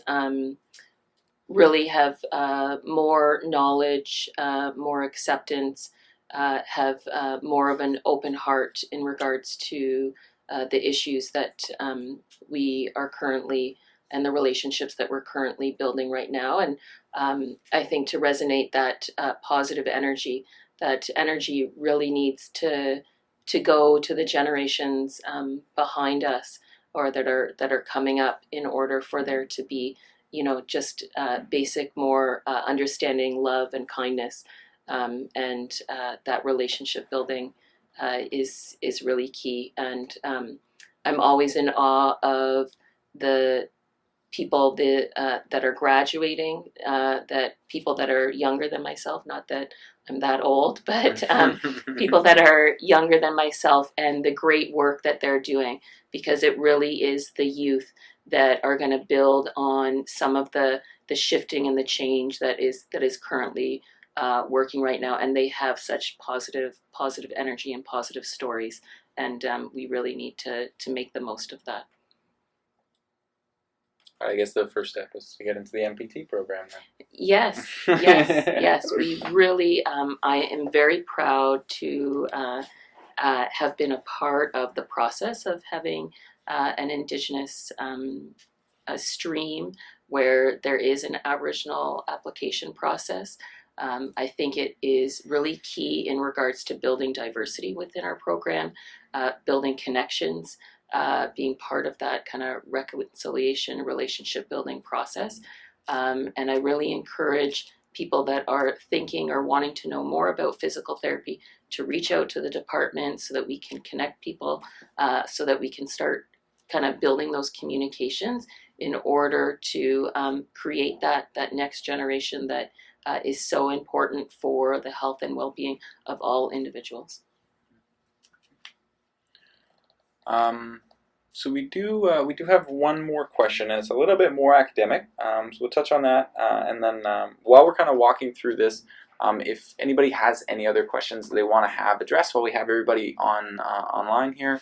C: really have more knowledge, more acceptance, have more of an open heart in regards to the issues that we are currently and the relationships that we're currently building right now. And I think to resonate that positive energy, that energy really needs to go to the generations behind us or that are coming up, in order for there to be, just basic more understanding, love, and kindness, and that relationship building is really key. And I'm always in awe of the people that are graduating, that people that are younger than myself, not that I'm that old, but people that are younger than myself, and the great work that they're doing, because it really is the youth that are going to build on some of the shifting and the change that is currently working right now, and they have such positive energy and positive stories, and we really need to make the most of that.
A: I guess the first step is to get into the MPT program then.
C: Yes, yes. We really, I am very proud to have been a part of the process of having an Indigenous stream where there is an Aboriginal application process. I think it is really key in regards to building diversity within our program, building connections, being part of that kind of reconciliation, relationship building process. And I really encourage people that are thinking or wanting to know more about physical therapy to reach out to the department so that we can connect people, so that we can start kind of building those communications in order to create that next generation that is so important for the health and well-being of all individuals.
A: So we do have one more question, and it's a little bit more academic. So we'll touch on that, and then while we're kind of walking through this, if anybody has any other questions they want to have addressed while we have everybody online here,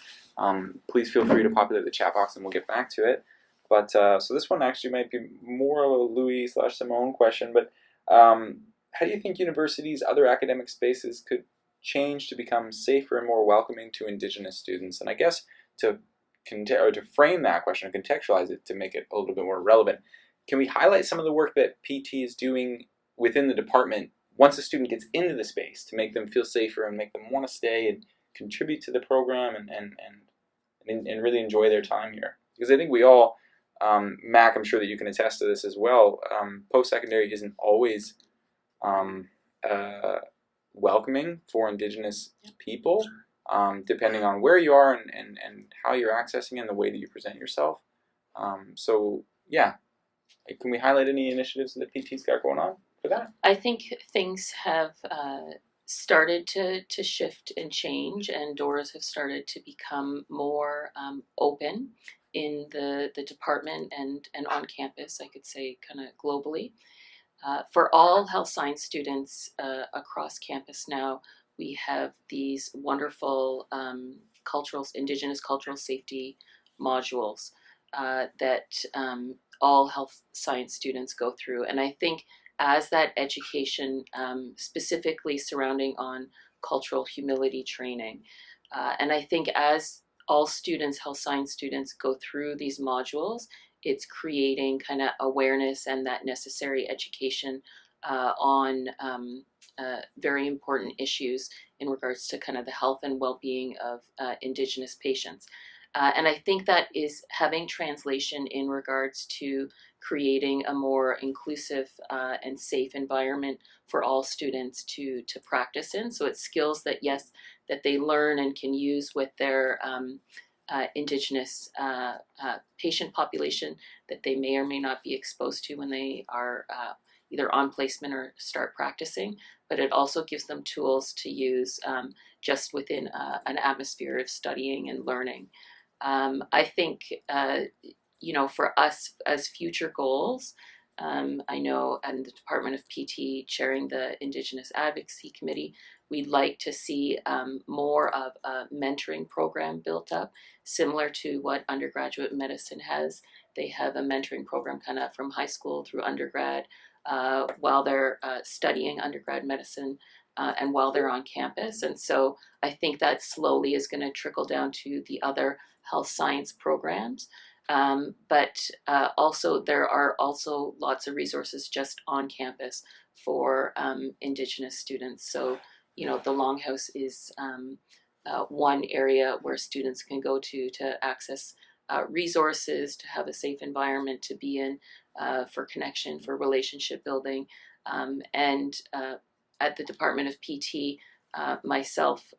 A: please feel free to populate the chat box, and we'll get back to it. But so this one actually might be more of a Louis/Simone question, but how do you think universities, other academic spaces could change to become safer and more welcoming to Indigenous students? And I guess to frame that question and contextualize it to make it a little bit more relevant, can we highlight some of the work that PT is doing within the department once a student gets into the space to make them feel safer and make them want to stay and contribute to the program and really enjoy their time here? Because I think we all, Mac, I'm sure that you can attest to this as well, post-secondary isn't always welcoming for Indigenous people, depending on where you are and how you're accessing it and the way that you present yourself. So yeah, can we highlight any initiatives that PT's got going on for that?
C: I think things have started to shift and change, and doors have started to become more open in the department and on campus, I could say kind of globally. For all health science students across campus now, we have these wonderful Indigenous cultural safety modules that all health science students go through. And I think as that education, specifically surrounding on cultural humility training, and I think as all students, health science students, go through these modules, it's creating kind of awareness and that necessary education on very important issues in regards to kind of the health and well-being of Indigenous patients. And I think that is having translation in regards to creating a more inclusive and safe environment for all students to practice in. So it's skills that, yes, that they learn and can use with their Indigenous patient population that they may or may not be exposed to when they are either on placement or start practicing, but it also gives them tools to use just within an atmosphere of studying and learning. I think, for us as future goals, I know in the Department of PT, chairing the Indigenous Advocacy Committee, we'd like to see more of a mentoring program built up, similar to what undergraduate medicine has. They have a mentoring program kind of from high school through undergrad while they're studying undergrad medicine and while they're on campus. And so I think that slowly is going to trickle down to the other health science programs. But also there are also lots of resources just on campus for Indigenous students. So, the Longhouse is one area where students can go to access resources, to have a safe environment to be in, for connection, for relationship building. And at the Department of PT, myself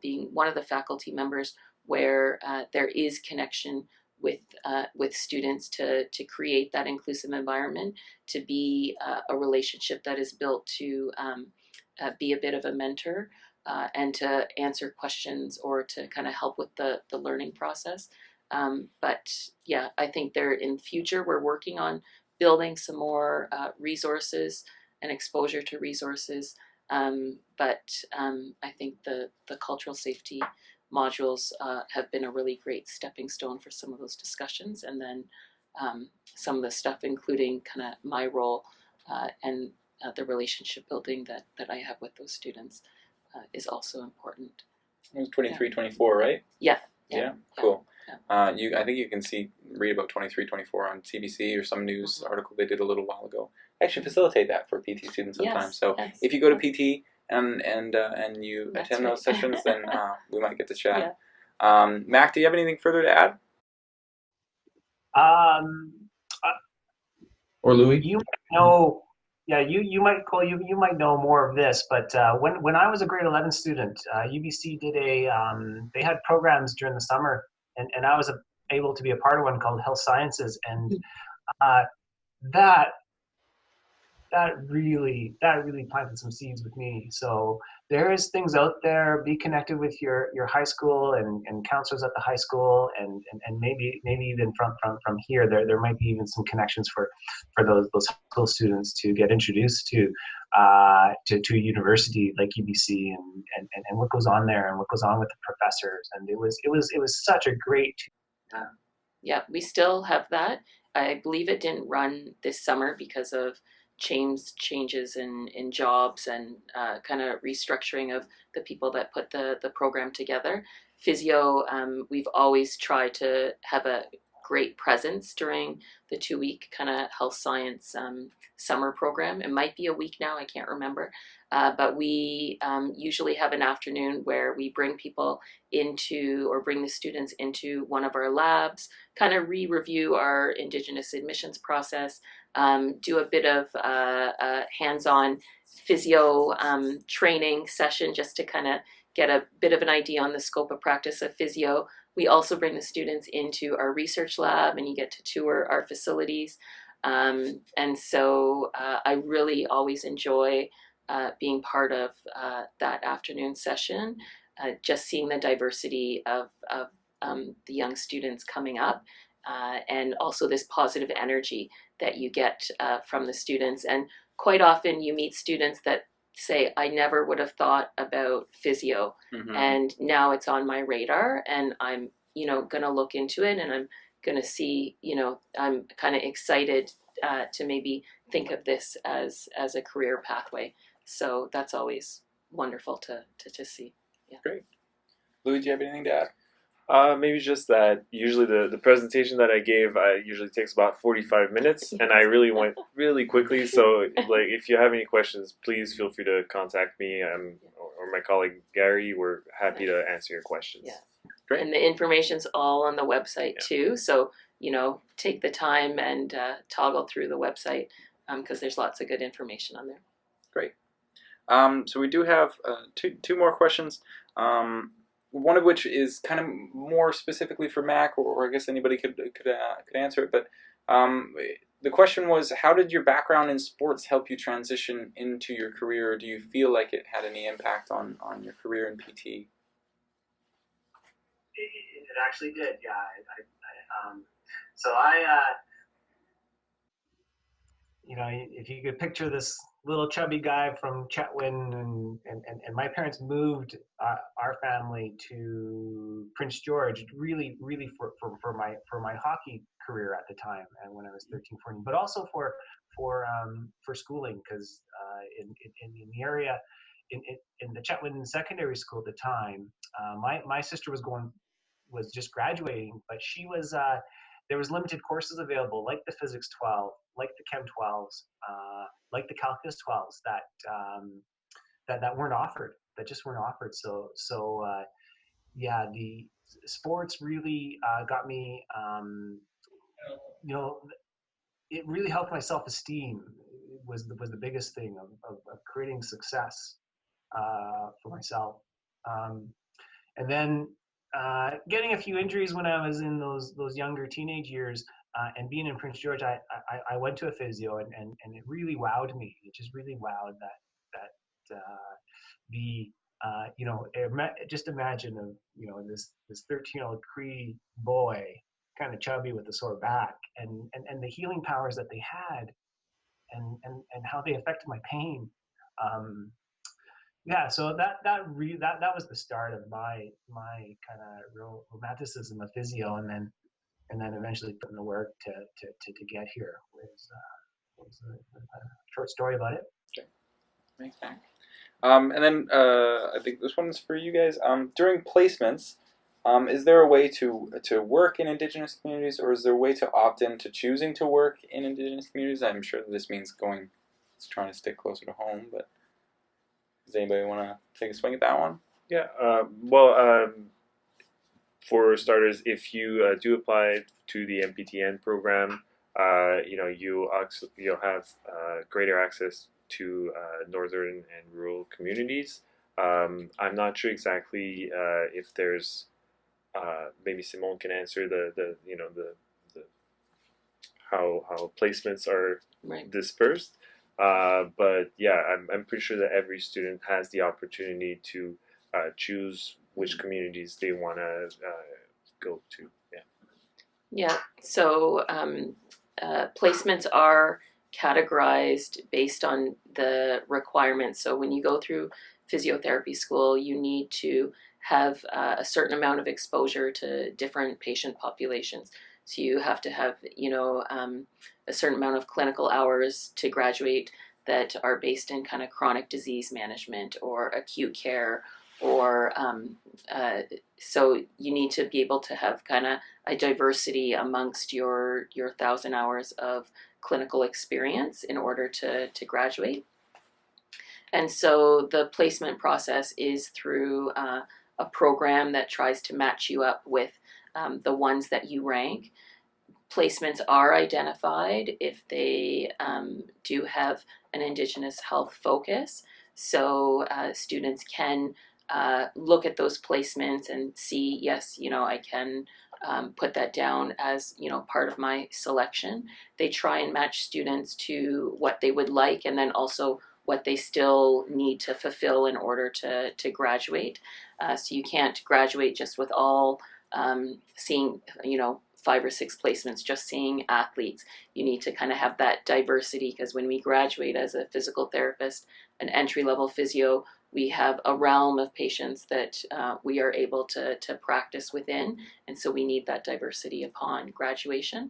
C: being one of the faculty members, where there is connection with students to create that inclusive environment, to be a relationship that is built to be a bit of a mentor and to answer questions or to kind of help with the learning process. But yeah, I think in future we're working on building some more resources and exposure to resources. But I think the cultural safety modules have been a really great stepping stone for some of those discussions. And then some of the stuff, including kind of my role and the relationship building that I have with those students is also important.
A: It was 23, 24, right?
C: Yeah.
A: Cool.
C: Yeah.
A: I think you can read about 23, 24 on CBC or some news article they did a little while ago. I actually facilitate that for PT students sometimes. So if you go to PT and you attend those sessions, then we might get to chat. Yeah. Mac, do you have anything further to add?
E: Or Louis?
D: You know, yeah, you might Cole, you might know more of this, but when I was a grade 11 student, UBC did they had programs during the summer, and I was able to be a part of one called Health Sciences, and that really planted some seeds with me. So there is things out there. Be connected with your high school and counselors at the high school, and maybe even from here there might be even some connections for those high school students to get introduced to a university like UBC and what goes on there and what goes on with the professors. And it was such a great.
C: Yeah, we still have that. I believe it didn't run this summer because of changes in jobs and kind of restructuring of the people that put the program together. Physio, we've always tried to have a great presence during the 2-week kind of health science summer program. It might be a week now, I can't remember. But we usually have an afternoon where we bring people bring the students into one of our labs, kind of review our Indigenous admissions process, do a bit of a hands-on physio training session just to kind of get a bit of an idea on the scope of practice of physio. We also bring the students into our research lab and you get to tour our facilities. And so I really always enjoy being part of that afternoon session, just seeing the diversity of the young students coming up, and also this positive energy that you get from the students. And quite often you meet students that say, I never would have thought about physio, and now it's on my radar, and I'm going to look into it, and I'm going to see, I'm kind of excited to maybe think of this as a career pathway. So that's always wonderful to see. Yeah.
A: Great. Louis, do you have anything to add?
B: Maybe just that usually the presentation that I gave usually takes about 45 minutes, and I really went really quickly. So like, if you have any questions, please feel free to contact me or my colleague Gary. We're happy to answer your questions.
C: Yeah.
A: Great.
C: And the information's all on the website too. So take the time and toggle through the website because there's lots of good information on there.
A: Great. So we do have two more questions. One of which is kind of more specifically for Mac, or I guess anybody could answer it. But the question was, how did your background in sports help you transition into your career? Do you feel like it had any impact on your career in PT?
F: It actually did, yeah.
D: If you could picture this little chubby guy from Chetwynd, and my parents moved our family to Prince George, really for my hockey career at the time, and when I was 13, 14, but also for schooling, because in the area in the Chetwynd Secondary School at the time, my sister was just graduating, but she was there was limited courses available, like the Physics 12, like the Chem 12s, like the Calculus 12s that weren't offered, that just weren't offered. So the sports really got me. It really helped my self-esteem. Was the biggest thing of creating success for myself, and then getting a few injuries when I was in those younger teenage years, and being in Prince George, I went to a physio, and it really wowed me. It just really wowed just imagine this 13-year-old Cree boy kind of chubby with a sore back, and the healing powers that they had, and how they affected my pain. Yeah, so that was the start of my kind of real romanticism of physio, and then eventually putting the work to get here was a short story about it.
A: Okay. Thanks, Mac. And then I think this one's for you guys. During placements, is there a way to work in Indigenous communities, or is there a way to opt in to choosing to work in Indigenous communities? I'm sure that this means trying to stick closer to home, but does anybody want to take a swing at that one?
B: Yeah. Well, for starters, if you do apply to the MPTN program, you'll have greater access to northern and rural communities. I'm not sure exactly if there's maybe Simone can answer the how placements are
C: Right.
B: dispersed. But yeah, I'm pretty sure that every student has the opportunity to choose which communities they want to go to. Yeah.
C: Yeah. So placements are categorized based on the requirements. So when you go through physiotherapy school, you need to have a certain amount of exposure to different patient populations. So you have to have, a certain amount of clinical hours to graduate that are based in kind of chronic disease management or acute care, or so you need to be able to have kind of a diversity amongst your 1,000 hours of clinical experience in order to graduate. And so the placement process is through a program that tries to match you up with the ones that you rank. Placements are identified if they do have an Indigenous health focus. So students can look at those placements and see, yes, I can put that down as, part of my selection. They try and match students to what they would like, and then also what they still need to fulfill in order to graduate. So you can't graduate just with all seeing, 5 or 6 placements, just seeing athletes. You need to kind of have that diversity, because when we graduate as a physical therapist, an entry-level physio, we have a realm of patients that we are able to practice within, and so we need that diversity upon graduation.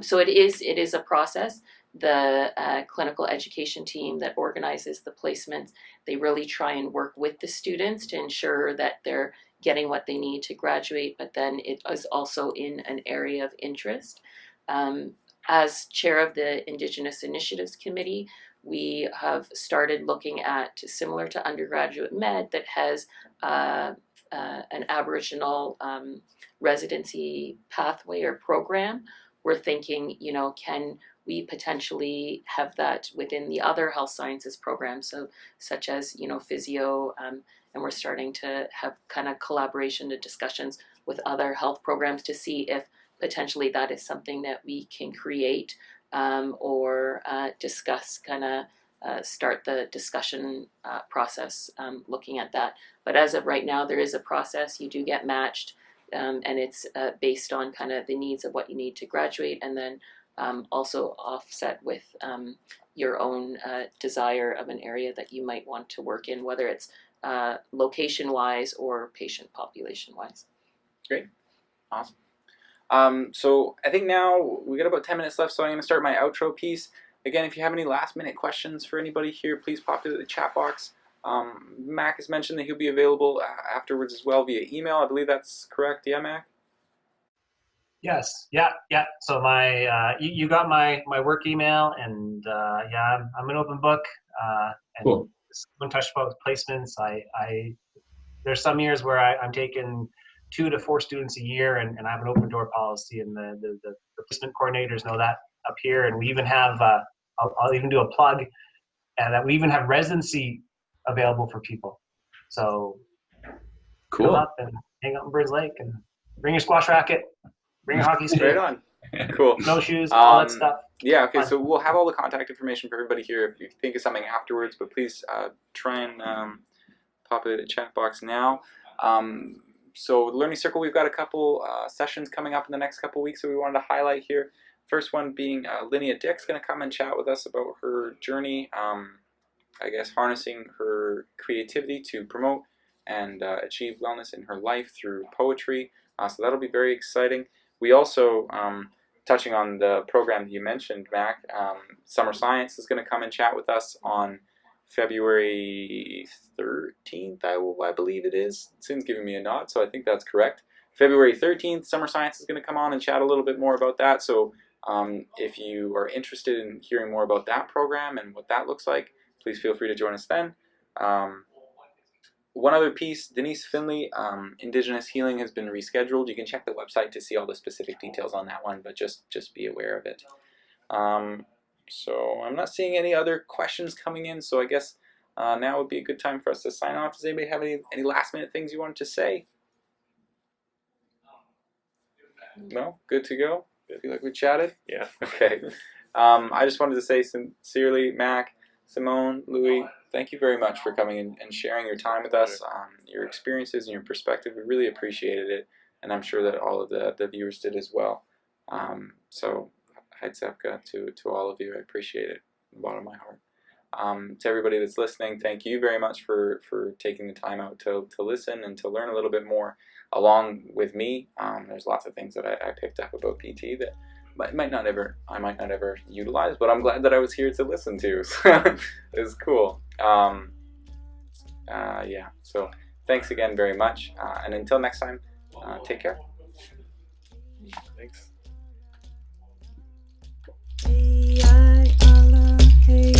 C: So it is a process. The clinical education team that organizes the placements, they really try and work with the students to ensure that they're getting what they need to graduate, but then it is also in an area of interest. As chair of the Indigenous Initiatives Committee, we have started looking at, similar to undergraduate med, that has an Aboriginal residency pathway or program. We're thinking, can we potentially have that within the other health sciences programs, so such as physio, and we're starting to have kind of collaboration and discussions with other health programs to see if potentially that is something that we can create, or discuss, kind of start the discussion process looking at that. But as of right now, there is a process. You do get matched, and it's based on kind of the needs of what you need to graduate, and then also offset with your own desire of an area that you might want to work in, whether it's location-wise or patient population-wise.
A: Great. Awesome. So I think now we got about 10 minutes left, so I'm going to start my outro piece. Again, if you have any last-minute questions for anybody here, please pop it in the chat box. Mac has mentioned that he'll be available afterwards as well via email. I believe that's correct. Yeah, Mac?
D: Yes. Yeah. So you got my work email, and I'm an open book. And
E: Cool.
D: Someone touched about placements. There's some years where I'm taking 2 to 4 students a year, and I have an open door policy, and the placement coordinators know that up here. And we even have I'll even do a plug, and that we even have residency available for people. So
E: Cool.
D: come up and hang out in Burns Lake, and bring your squash racket, bring your hockey stick,
A: Right on. Cool.
D: snowshoes, all that stuff.
A: Yeah, okay,
D: Fun.
A: so we'll have all the contact information for everybody here if you think of something afterwards, but please try and pop it in the chat box now. So the Learning Circle, we've got a couple sessions coming up in the next couple weeks that we wanted to highlight here. First one being Linnea Dick's going to come and chat with us about her journey, I guess harnessing her creativity to promote and achieve wellness in her life through poetry. So that'll be very exciting. We also, touching on the program that you mentioned, Mac, Summer Science is going to come and chat with us on February 13th, I believe it is. Sim's giving me a nod, so I think that's correct. February 13th, Summer Science is going to come on and chat a little bit more about that. So if you are interested in hearing more about that program and what that looks like, please feel free to join us then. One other piece, Denise Finley, Indigenous Healing has been rescheduled. You can check the website to see all the specific details on that one, but just be aware of it. So I'm not seeing any other questions coming in, so I guess now would be a good time for us to sign off. Does anybody have any last minute things you wanted to say? No? Good to go? Feel like we chatted?
B: Yeah.
A: Okay. I just wanted to say sincerely, Mac, Simone, Louis, thank you very much for coming in and sharing your time with us, your experiences and your perspective. We really appreciated it, and I'm sure that all of the viewers did as well. So, Heidsepka to all of you. I appreciate it from the bottom of my heart. To everybody that's listening, thank you very much for taking the time out to listen and to learn a little bit more along with me. There's lots of things that I picked up about PT that I might not ever utilize, but I'm glad that I was here to listen to. So it was cool. Yeah. So thanks again very much, and until next time, take care.
B: Thanks.
G: Hey, Allah, hey,